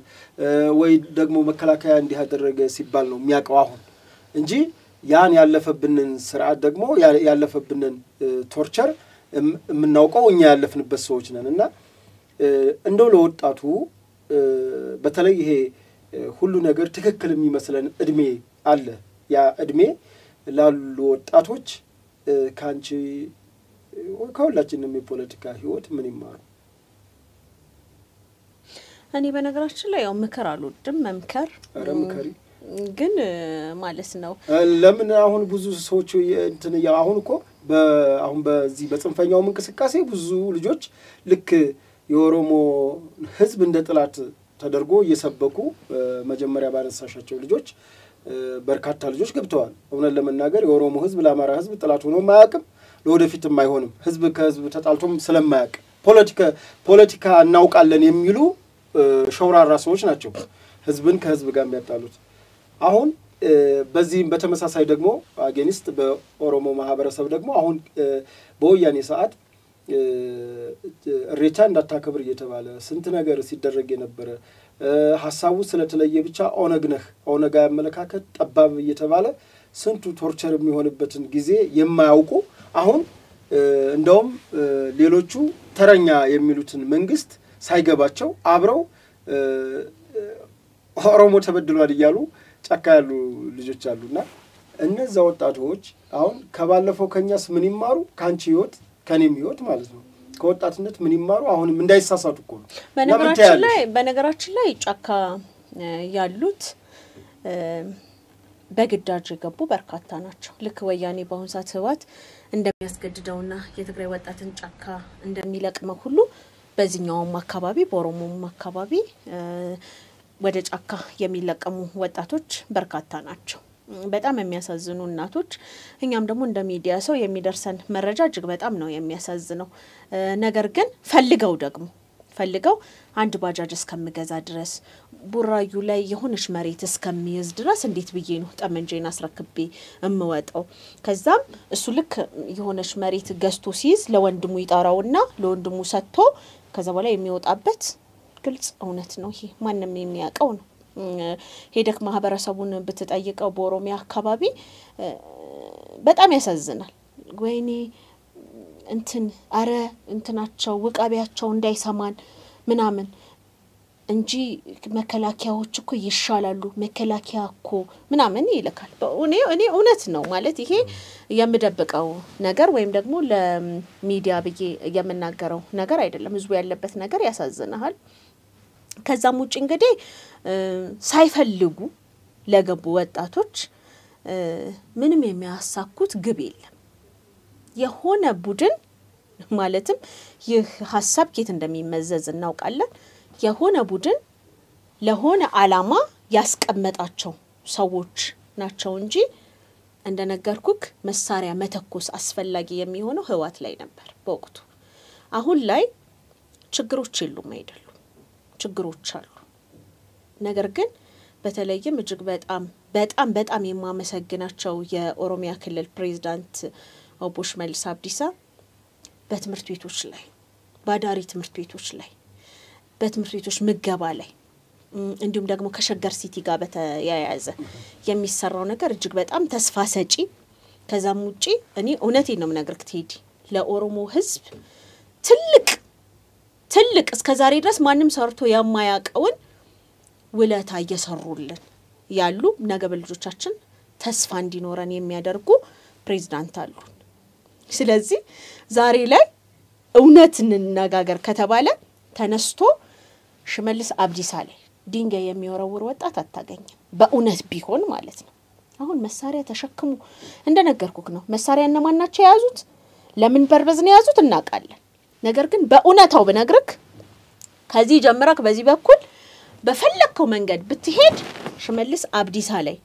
S2: ወይ ደግሞ መከላከያ እንዲህ ያደረገ ሲባል ነው የሚያቀው አሁን እንጂ ያን ያለፈብንን ስርዓት ደግሞ ያለፈብንን ቶርቸር ምናውቀው እኛ ያለፍንበት ሰዎች ነንና እንደው ለወጣቱ በተለይ ይሄ ሁሉ ነገር ትክክል የሚመስለን እድሜ አለ ያ እድሜ ላሉ ወጣቶች ካንቺ ከሁላችንም የፖለቲካ ህይወት ምን ይማሩ
S1: እኔ በነገራችን ላይ ያው ምክር አልወድም መምከር
S2: አረምከሪ
S1: ግን ማለት ነው
S2: ለምን አሁን ብዙ ሰዎች እንትን አሁን እኮ አሁን በዚህ በጽንፈኛው እንቅስቃሴ ብዙ ልጆች ልክ የኦሮሞ ህዝብ እንደ ጥላት ተደርጎ እየሰበኩ መጀመሪያ ባነሳሻቸው ልጆች በርካታ ልጆች ገብተዋል እውነት ለመናገር የኦሮሞ ህዝብ ለአማራ ህዝብ ጥላት ሆኖ ማያውቅም ለወደፊትም አይሆንም ህዝብ ከህዝብ ተጣልቶም ስለማያውቅ ፖለቲካ እናውቃለን የሚሉ ሸውራራ ሰዎች ናቸው ህዝብን ከህዝብ ጋር የሚያጣሉት አሁን በዚህም በተመሳሳይ ደግሞ አጌኒስት በኦሮሞ ማህበረሰብ ደግሞ አሁን በወያኔ ሰዓት ሬቻ እንዳታከብር እየተባለ ስንት ነገር ሲደረግ የነበረ ሐሳቡ ስለተለየ ብቻ ኦነግነህ ኦነጋ ያመለካከት ጠባብ እየተባለ ስንቱ ቶርቸር የሚሆንበትን ጊዜ የማያውቁ አሁን እንደውም ሌሎቹ ተረኛ የሚሉትን መንግስት ሳይገባቸው አብረው ኦሮሞ ተበድሏል ይያሉ ጫካ ያሉ ልጆች አሉና እነዛ ወጣቶች አሁን ከባለፈው ከኛስ ምን ይማሩ ካንቺ ህይወት ከኔም ህይወት ማለት ነው ከወጣትነት ምን ይማሩ አሁንም እንዳይሳሳቱ እኮ ነው
S1: በነገራችን ላይ ጫካ ያሉት በግዳጅ የገቡ በርካታ ናቸው ልክ ወያኔ በአሁን ሰዓት ህወሓት እንደሚያስገድደውና የትግራይ ወጣትን ጫካ እንደሚለቅመው ሁሉ በዚህኛውም አካባቢ በኦሮሞም አካባቢ ወደ ጫካ የሚለቀሙ ወጣቶች በርካታ ናቸው በጣም የሚያሳዝኑ እናቶች እኛም ደግሞ እንደ ሚዲያ ሰው የሚደርሰን መረጃ እጅግ በጣም ነው የሚያሳዝነው ነገር ግን ፈልገው አንድ ባጃጅ እስከምገዛ ድረስ ቡራዩ ላይ የሆነች መሬት እስከሚይዝ ድረስ እንዴት ብዬ ነው ጠመንጄን አስረክቤ እምወጣው ከዛም እሱ ልክ የሆነች መሬት ገዝቶ ሲይዝ ለወንድሙ ይጣራውና ለወንድሙ ሰጥቶ ከዛ በኋላ የሚወጣበት ግልጽ እውነት ነው ይሄ ማንንም የሚያቀው ነው ሄደክ ማህበረሰቡን በተጠይቀው በኦሮሚያ አካባቢ በጣም ያሳዝናል ወይኔ እንትናቸው ውቃቢያቸው እንዳይሰማን ምናምን እንጂ መከላከያዎች እኮ ይሻላሉ መከላከያ እኮ ምናምን ይልካል እኔ እውነት ነው ማለት ይሄ የምደብቀው ነገር ወይም ደግሞ ለሚዲያ ብዬ የምናገረው ነገር አይደለም ህዝቡ ያለበት ነገር ያሳዝናል ከዛም ውጭ እንግዲህ ሳይፈልጉ ለገቡ ወጣቶች ምንም የሚያሳኩት ግብ የለም የሆነ ቡድን ማለትም ይህ ሐሳብ ከየት እንደሚመዘዝ እናውቃለን የሆነ ቡድን ለሆነ ዓላማ ያስቀመጣቸው ሰዎች ናቸው እንጂ እንደነገርኩክ መሳሪያ መተኮስ አስፈላጊ የሚሆነው ህወሓት ላይ ነበር በወቅቱ አሁን ላይ ችግሮች የሉም አይደሉ ችግሮች አሉ ነገር ግን በተለይም እጅግ በጣም የማመሰግናቸው የኦሮሚያ ክልል ፕሬዝዳንት ኦቦ ሽመልስ አብዲሳ በትምህርት ቤቶች ላይ ባዳሪ ትምህርት ቤቶች ላይ በትምህርት ቤቶች ምገባ ላይ እንዲሁም ደግሞ ከሸገር ሲቲ ጋር በተያያዘ የሚሰራው ነገር እጅግ በጣም ተስፋ ሰጪ ከዛም ውጪ እኔ እውነቴን ነው የምነግርክ ቴዲ ለኦሮሞ ህዝብ ትልቅ እስከዛሬ ድረስ ማንንም ሰርቶ የማያቀውን ውለታ እየሰሩልን ያሉ ነገ በልጆቻችን ተስፋ እንዲኖረን የሚያደርጉ ፕሬዝዳንት አሉ ስለዚህ ዛሬ ላይ እውነት እንነጋገር ከተባለ ተነስቶ ሽመልስ አብዲሳ ላይ ድንጋይ የሚወረውር ወጣት አታገኝም በእውነት ቢሆን ማለት ነው አሁን መሳሪያ ተሸክሙ እንደነገርኩክ ነው መሳሪያ እነማናቸው ያዙት ለምን ፐርፐዝ ነው ያዙት እናቃለን ነገር ግን በእውነታው በነግርክ ከዚህ ጀምራክ በዚህ በኩል በፈለከው መንገድ ብትሄድ ሽመልስ አብዲሳ ላይ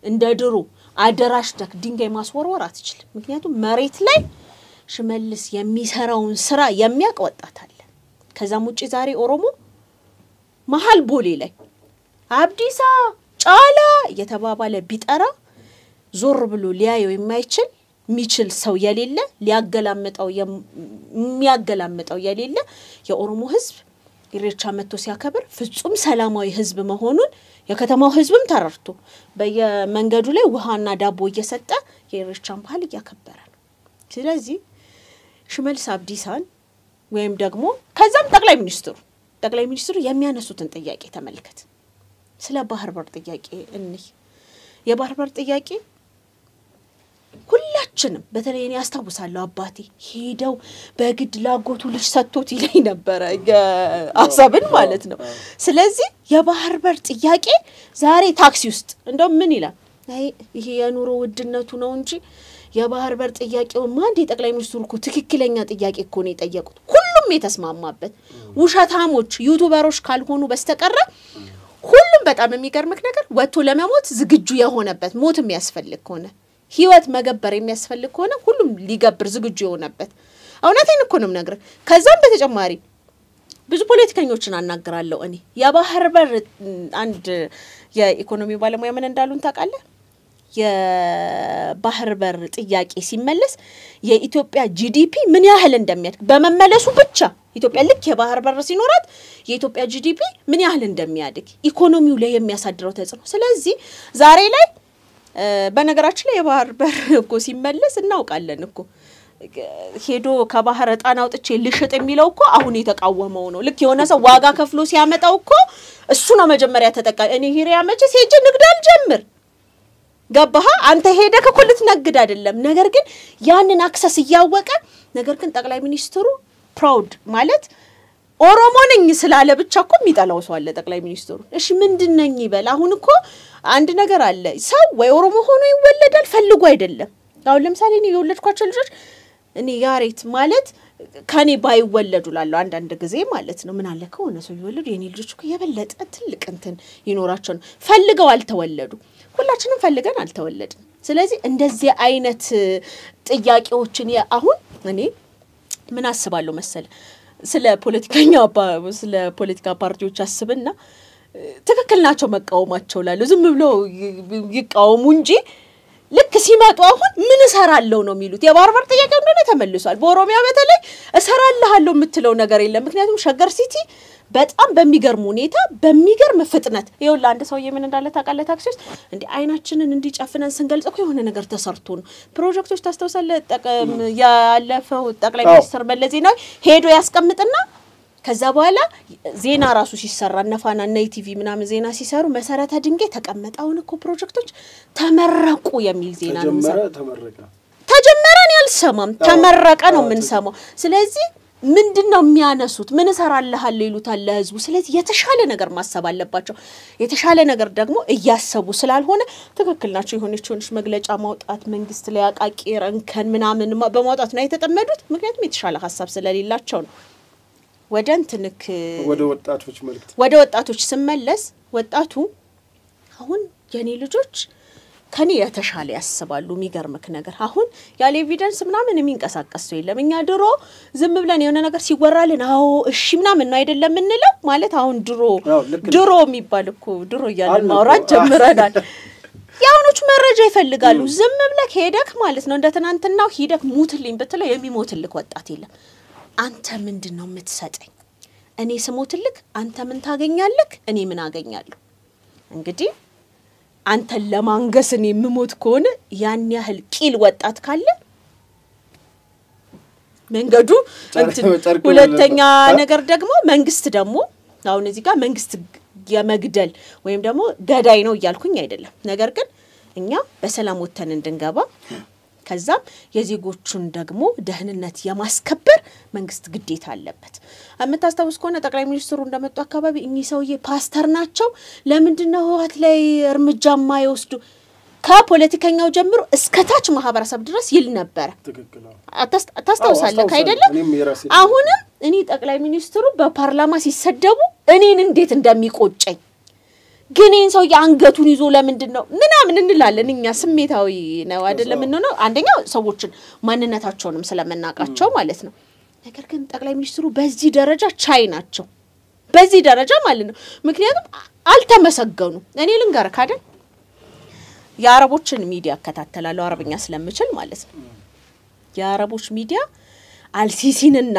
S1: እንደ ድሩ አደራሽተክ ድንጋይ ማስወርወር አትችልም ምክንያቱም መሬት ላይ ሽመልስ የሚሰራውን ስራ የሚያቅ ወጣት አለ ከዛም ውጪ ዛሬ ኦሮሞ መሃል ቦሌ ላይ አብዲሳ ጫላ የተባባለ ቢጠራ ዞር ብሎ ሊያየው የማይችል ሚችል ሰው የሌለ የሚያገላምጠው የሌለ የኦሮሞ ህዝብ ኢሬቻ መጥቶ ሲያከብር ፍጹም ሰላማዊ ህዝብ መሆኑን የከተማው ህዝብም ተረርቶ በየመንገዱ ላይ ውሃና ዳቦ እየሰጠ የኢሬቻን ባህል ያከበረ ነው ስለዚህ ሽመልስ አብዲሳን ወይም ደግሞ ከዛም ጠቅላይ ሚኒስትሩ የሚያነሱትን ጥያቄ ተመልከት ስለ ባህር በር ጥያቄ የባህር በር ጥያቄ ሁላችንም በተለይ እኔ አስተዋውሳለሁ አባቴ ሄደው በግድ ላጎቱ ልጅ ሰጥቶት ይለኝ ነበር አሳብን ማለት ነው ስለዚህ የባህር በር ጥያቄ ዛሬ ታክሲ ውስጥ እንደው ምን ይላል ይሄ የኑሮ ውድነቱ ነው እንጂ የባህር በር ጥያቄው ማንዲ ጠቅላይ ሚኒስትሩ እኮ ትክክለኛ ጥያቄ እኮ ነው የጠየቁት ሁሉም የተስማማበት ውሸታሞች ዩቲዩበሮች ካልሆኑ በስተቀር ሁሉም በጣም የሚገርምክ ነገር ወጥቶ ለመሞት ዝግጁ የሆነበት ሞት የሚያስፈልግ ሆነ ህይወት መገበር የሚያስፈልግ ሆነ ሁሉም ሊገብር ዝግጁ የሆነበት እውነቴን እኮ ነው የምነግርህ ከዛም በተጨማሪ ብዙ ፖለቲከኞችን አናግራለሁ እኔ የባህር በር አንድ የኢኮኖሚ ባለሙያ ምን እንዳሉን ታውቃለህ የባህር በር ጥያቄ ሲመለስ የኢትዮጵያ ጂዲፒ ምን ያህል እንደሚያድግ በመመለሱ ብቻ ኢትዮጵያ ልክ የባህር በር ሲኖራት የኢትዮጵያ ጂዲፒ ምን ያህል እንደሚያድግ ኢኮኖሚው ላይ የሚያሳድረው ተጽዕኖ ስለዚህ ዛሬ ላይ በነገራችን ላይ የባህር በር እኮ ሲመለስ እናውቃለን እኮ ሄዶ ከባህር ጣና አውጥቼ ልሽጥ የሚለው እኮ አሁን የተቃወመው ነው ልክ የሆነ ሰው ዋጋ ከፍሎ ሲያመጣው እኮ እሱ ነው መጀመሪያ ተጠቃሚ እኔ ሂሪያ መቼ ሲሄድ ንግድ አልጀምር ገባህ አንተ ሄደክ እኮ ልትነግድ አይደለም ነገር ግን ያንን አክሰስ ያወቀ ነገር ግን ጠቅላይ ሚኒስትሩ ፕራውድ ማለት ኦሮሞ ነኝ ስላለ ብቻ እኮ የሚጠላው ሰው አለ ጠቅላይ ሚኒስትሩ እሺ ምንድነኝ ይበል አሁን እኮ አንድ ነገር አለ ሰው ወይ ኦሮሞ ሆኖ ይወለዳል ፈልጎ አይደለም አሁን ለምሳሌ እኔ የወለድኳቸው ልጆች እኔ ያሬት ማለት ካኔ ባይወለዱ ላለው አንድ ጊዜ ማለት ነው ምን አለ ከሆነ ሰው ይወለዱ የኔ ልጆች እኮ የበለጠ ትልቅ እንትን ይኖራቸው ነው ፈልገው አልተወለዱ ሁላችንም ፈልገን አልተወለድን ስለዚህ እንደዚህ አይነት ጥያቄዎችን አሁን እኔ ምን አስባለሁ መሰለ ስለ ፖለቲካ ፓርቲዎች አስብና ትክክል ናቸው መቃወማቸው ላለው ዝም ብሎ ይቃወሙ እንጂ ልክ ሲመጡ አሁን ምን እሰራለሁ ነው የሚሉት የባርባር ጥያቄ እንደሆነ ተመልሷል በኦሮሚያ በተለይ እሰራለሁ የምትለው ነገር የለም ምክንያቱም ሸገር ሲቲ በጣም በሚገርም ሁኔታ በሚገርም ፍጥነት ይኸውልህ አንድ ሰው የምን እንዳለ ታውቃለህ ታክሲ ውስጥ እንዴ አይናችንን እንዲጨፍነን ስንገልጽ እኮ የሆነ ነገር ተሰርቶ ነው ፕሮጀክቶች ታስተውሳለህ ያለፈው ጠቅላይ ሚኒስትር መለስ ዜናዊ ሄዶ ያስቀምጥና ከዛ በኋላ ዜና ራሱ ሲሰራ ነፋና እና ኢቲቪ ምናምን ዜና ሲሰሩ መሰረተ ድንጋይ ተቀመጣውን እኮ ፕሮጀክቶች ተመረቁ የሚል ዜና ነው ተጀመረን ያልሰማም ተመረቀ ነው የምንሰማው ስለዚህ ምንድነው የሚያነሱት ምን እሰራለሃል ይሉታል ለህዝቡ ስለዚህ የተሻለ ነገር ማሰብ አለባቸው የተሻለ ነገር ደግሞ እያሰቡ ስላልሆነ ትክክል ናቸው የሆነች መግለጫ ማውጣት መንግስት ላይ አቃቂረንከን ምናምን በማውጣት ነው የተጠመዱት ምክንያቱም የተሻለ ሐሳብ ስለሌላቸው ነው ወደንትንክ ወደ ወጣቶች ስመለስ ወጣቱ አሁን የኔ ልጆች ከኔ የተሻለ ያስባሉ የሚገርምክ ነገር አሁን ያለ ኤቪደንስ ምናምን የሚንቀሳቀስ ሰው የለም እኛ ድሮ ዝም ብለን የሆነ ነገር ሲወራልን አዎ እሺ ምናምን ነው አይደለም እንለው ማለት አሁን ድሮ የሚባል እኮ ድሮ ያለን ማውራት ጀምረናል ያውኖች መረጃ ይፈልጋሉ ዝም ብለክ ሄደክ ማለት ነው እንደተናንተናው ሄደክ ሙትልኝ በተለ የሚሞትልክ ወጣት የለም አንተ ምንድነው የምትሰጠኝ እኔ ስሞትልክ አንተ ምን ታገኛለክ እኔ ምን አገኛለሁ እንግዲህ አንተ ለማንገስን የምሞት ከሆነ ያን ያህል ቂል ወጣት ካለ መንገዱ ሁለተኛ ነገር ደግሞ መንግስት ደግሞ አሁን እዚህ ጋር መንግስት የመግደል ወይም ደግሞ ገዳይ ነው ይያልኩኝ አይደለም ነገር ግን እኛ በሰላም ወተን እንድንገባ ከዛም የዜጎቹን ደግሞ ደህንነት የማስከበር መንግስት ግዴታ አለበት አመታስተውስ ከሆነ ጠቅላይ ሚኒስትሩ እንደመጡ አካባቢ እኚህ ሰውዬ ፓስተር ናቸው ለምንድነው ህወሓት ላይ እርምጃ ማይወስዱ ከፖለቲከኛው ጀምሮ እስከታች ማህበረሰብ ድረስ ይል ነበር ታስተውሳለህ አይደለም አሁንም እኔ ጠቅላይ ሚኒስትሩ በፓርላማ ሲሰደቡ እኔን እንዴት እንደሚቆጨኝ ግን እንሰው ያንገቱን ይዞ ለምንድነው ምናምን እንላለን እኛ ስሜታዊ ነው አይደለም እንነው አንደኛው ሰዎችን ማንነታቸውንም ስለመናቃቸው ማለት ነው ነገር ግን ጠቅላይ ሚኒስትሩ በዚህ ደረጃ ቻይ ናቸው በዚህ ደረጃ ማለት ነው ምክንያቱም አልተመሰገኑ እኔ ልንገርክ አይደል የአረቦችን ሚዲያ ከተተላለው አረብኛ ስለምችል ማለት ነው የአረቦች ሚዲያ አልሲሲንና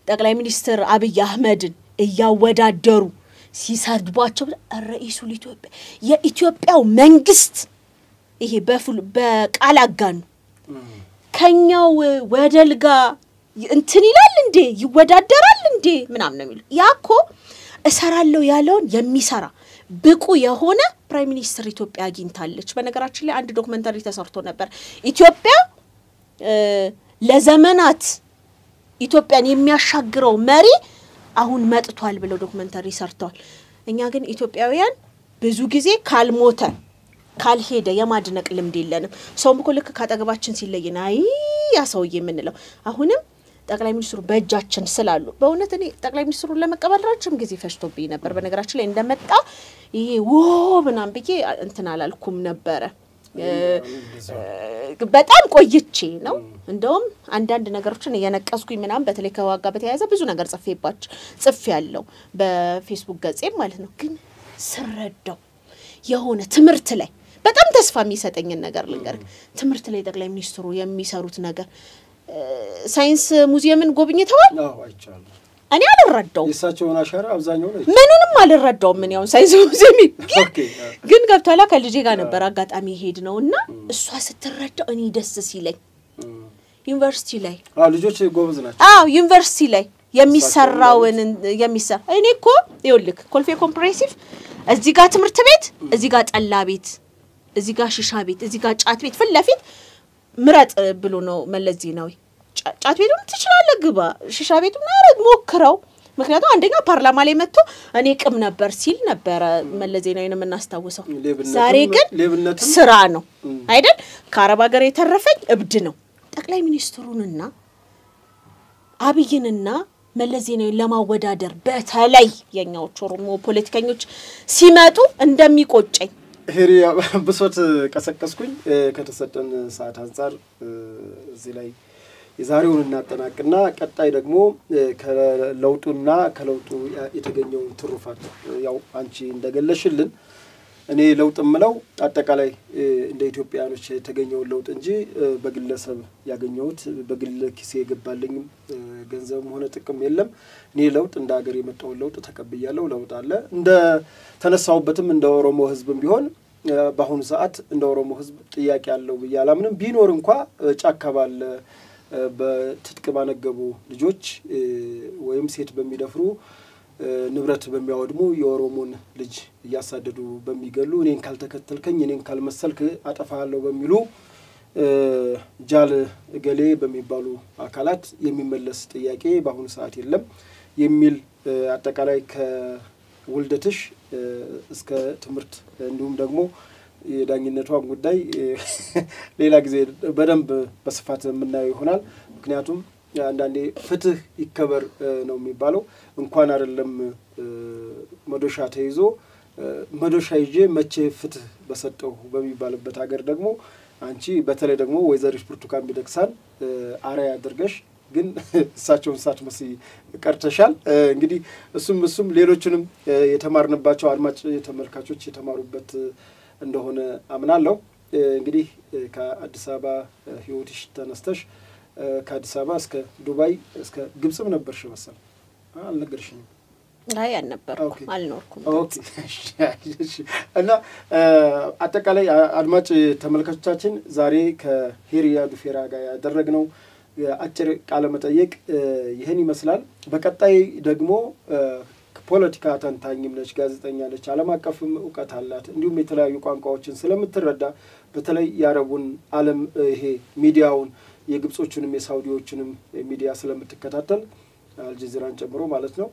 S1: ጠቅላይ ሚኒስትር አብይ አህመድን እያወዳደሩ ሲሳድቧቸው ራኢሱ የኢትዮጵያው መንግስት ይሄ በቃል አጋኑ ከኛው ወደልጋ እንትን ይላል እንዴ ይወዳደራል እንዴ ምናምን ነው የሚሉ ያኮ እሰራለው ያለውን የሚሰራ ብቁ የሆነ ፕራይም ሚኒስተር ኢትዮጵያ አግኝታለች በነገራችን ላይ አንድ ዶክመንታሪ ተሰርቶ ነበር ኢትዮጵያ ለዘመናት ኢትዮጵያን የሚያሻግረው መሪ አሁን መጥቷል ብለው ዶክመንታሪ ሰርተዋል እኛ ግን ኢትዮጵያውያን ብዙ ጊዜ ካልሞተ ካልሄደ የማድነቅ ልምድ የለንም ሰውም እኮ ልክ ካጠገባችን ሲለይና ያ ሰውዬ ምንለው አሁንም ጠቅላይ ሚኒስትሩ በእጃችን ስላሉ በእውነት እኔ ጠቅላይ ሚኒስትሩን ለመቀበል ረጅም ጊዜ ፈሽቶብኝ ነበር በነገራችን ላይ እንደመጣ ይሄ ወብናም ብዬ እንትን አላልኩም ነበር በጣም ቆይቼ ነው እንደውም አንዳንድ ነገሮችን እየነቀስኩኝ ምናም በተለይ ከዋጋ በተያያዘ ብዙ ነገር ጽፍ ያለው በፌስቡክ ገጼ ማለት ነው ግን ስረዳው የሆነ ትምርት ላይ በጣም ተስፋ የሚሰጠኝ ነገር ልንገርክ ትምርት ላይ ጠቅላይ ሚኒስትሩ የሚሰሩት ነገር ሳይንስ ሙዚየምን ጎብኝተዋል
S2: አይቻለሁ
S1: እኔ አልረዳው
S2: የሳቸውን አሻራ አብዛኛው ነው
S1: ምንንም አልረዳው ምን ያው ሳይንስ ሙዚየም ግን ገብቷላ ከልጄ ጋር ነበር አጋጣሚ ሄድ ነውና እሷ ስትረዳው እኔ ደስ ሲለኝ ዩኒቨርሲቲ ላይ
S2: ልጆች ጎበዝ ናቸው
S1: ዩኒቨርሲቲ ላይ የሚሰራውን የሚሰራ እኔ እኮ ይኸውልህ ኮልፌ ኮምፕሬሲቭ እዚህ ጋር ትምርት ቤት እዚህ ጋር ጠላ ቤት እዚህ ጋር ሽሻ ቤት እዚህ ጋር ጫት ቤት ፍለፊት ምረጥ ብሎ ነው መለስ ዜናዊ ጫት ቤቱን ትችላለህ ግባ ሽሻ ቤቱን አረግ ሞክረው ምክንያቱም አንደኛ ፓርላማ ላይ መጥቶ እኔ ቅም ነበር ሲል ነበር መለስ ዜናዊን የምናስታውሰው ዛሬ ግን ስራ ነው አይደል ከአረብ ሀገር የተረፈኝ እብድ ነው ጠቅላይ ሚኒስትሩንና አብይንና መለስ ዜናዊን ለማወዳደር በተለይ የኛዎቹ ኦሮሞ ፖለቲከኞች ሲመጡ እንደሚቆጨኝ
S2: ሄሪያ በሶት ቀሰቀስኩኝ ከተሰጠን ሰዓት አንፃር እዚህ ላይ የዛሬውን እናጠናቅና ቀጣይ ደግሞ ከለውጡና ከለውጡ የተገኘው ትሩፋት ያው አንቺ እንደገለሽልን እኔ ለውጥ ምለው አጠቃላይ እንደ ኢትዮጵያኖች የተገኘው ለውጥ እንጂ በግለሰብ ያገኘውት በግል ኪሴ ገባልኝ ገንዘብም ሆነ ጥቅም የለም እኔ ለውጥ እንደ ሀገር የመጣው ለውጥ ተቀበያለሁ ለውጥ አለ እንደ ተነሳውበትም እንደ ኦሮሞ ህዝብም ቢሆን በአሁኑ ሰዓት እንደ ኦሮሞ ህዝብ ጥያቄ ያለው በያላምንም ቢኖር እንኳን ጫካ ባለ በትጥቅ ባነገቡ ልጆች ወይም ሴት በሚደፍሩ ንብረት በሚያወድሙ የኦሮሞን ልጅ ያሳደዱ በሚገሉ እኔን ካልተከተልከኝ እኔን ካልመሰልክ አጠፋለሁ በሚሉ ጃል ገሌ በሚባሉ አካላት የሚመለስ ጥያቄ በአሁኑ ሰዓት የለም የሚል አጠቃላይ ከውልደትሽ እስከ ትምርት እንዲሁም ደግሞ የዳኝነቷን ጉዳይ ሌላ ጊዜ በደንብ በስፋት የምናየው ይሆናል ምክንያቱም አንዳንዴ ፍትህ ይከበር ነው የሚባለው እንኳን አይደለም መዶሻ ተይዞ መዶሻ ይዤ መቼ ፍትህ በሰጠው በሚባልበት ሀገር ደግሞ አንቺ በተለይ ደግሞ ወይዘሪት ብርቱካን ሚደቅሳን አሪያ አድርገሽ ግን እሳቸውን ሳትመሲ ቀርተሻል እንግዲህ እሱም ሌሎችንም የተማርንባቸው አድማጭ ተመልካቾች የተማሩበት እንደሆነ አምናለሁ እንግዲህ ከአዲስ አበባ ህይወትሽ ተነስተሽ ከአዲስ አበባ እስከ ዱባይ እስከ ግብጽም ነበርሽ መሰለኝ አልነገርሽኝም
S1: አይ አልነበርኩም አልኖርኩም
S2: ኦኬ እና አጠቃላይ አድማጭ ተመልካቾቻችን ዛሬ ከሄሪያ ዱፌራ ጋር ያደረግነው አጭር ቃለ መጠይቅ ይሄን ይመስላል በቀጣይ ደግሞ ፖለቲካ ተንታኝም ነች ጋዜጠኛ ነች ዓለም አቀፍም ዕውቀት አላት እንዲሁም የተለያዩ ቋንቋዎችን ስለምትረዳ በተለይ ያረቡን ዓለም ይሄ ሚዲያውን የግብጾቹንም የሳውዲዎቹንም ሚዲያ ስለምትከታተል አልጀዚራን ጨምሮ ማለት ነው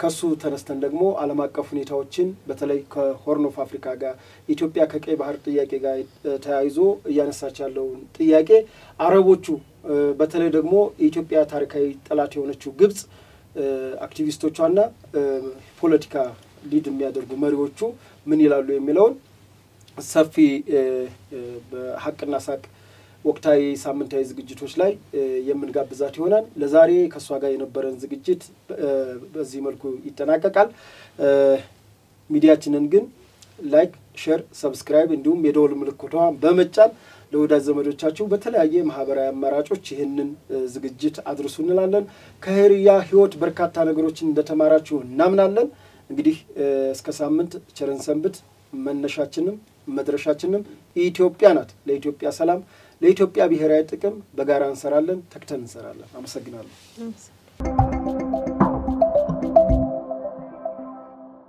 S2: ከሱ ተነስተን ደግሞ ዓለም አቀፍ ሁኔታዎችን በተለይ ከሆርን ኦፍ አፍሪካ ጋር ኢትዮጵያ ከቀይ ባህር ጥያቄ ጋር ተያይዞ ያነሳች ያለው ጥያቄ አረቦቹ በተለይ ደግሞ ኢትዮጵያ ታሪካዊ ጠላት የሆነችው ግብጽ አክቲቪስቶቿና ፖለቲካ ሊድ የሚያደርጉ መሪዎቹ ምን ይላሉ የሚለውን ሰፊ በሐቅና ሳቅ ወቅታዊ ሳምንታዊ ዝግጅቶች ላይ የምንጋብዛት ይሆናል ለዛሬ ከሷ ጋር የነበረን ዝግጅት በዚህ መልኩ ይተናቀቃል ሚዲያችንን ግን ላይክ ሼር ሰብስክራይብ እንዲሁም የደወል ምልክቷን በመጫን ለወዳጅ ዘመዶቻችሁ በተለያየ ማህበራዊ አማራጮች ይሄንን ዝግጅት አድርሱ እንላለን ከሄሪያ ህይወት በርካታ ነገሮችን እንደተማራችሁ እናምናለን እንግዲህ እስከ ሳምንት ቸርን ሰንብት መነሻችንም መድረሻችንም ኢትዮጵያ ናት ለኢትዮጵያ ሰላም ለኢትዮጵያ ብሔራዊ ጥቅም በጋራ እንሰራለን ተክተን እንሰራለን አመሰግናለሁ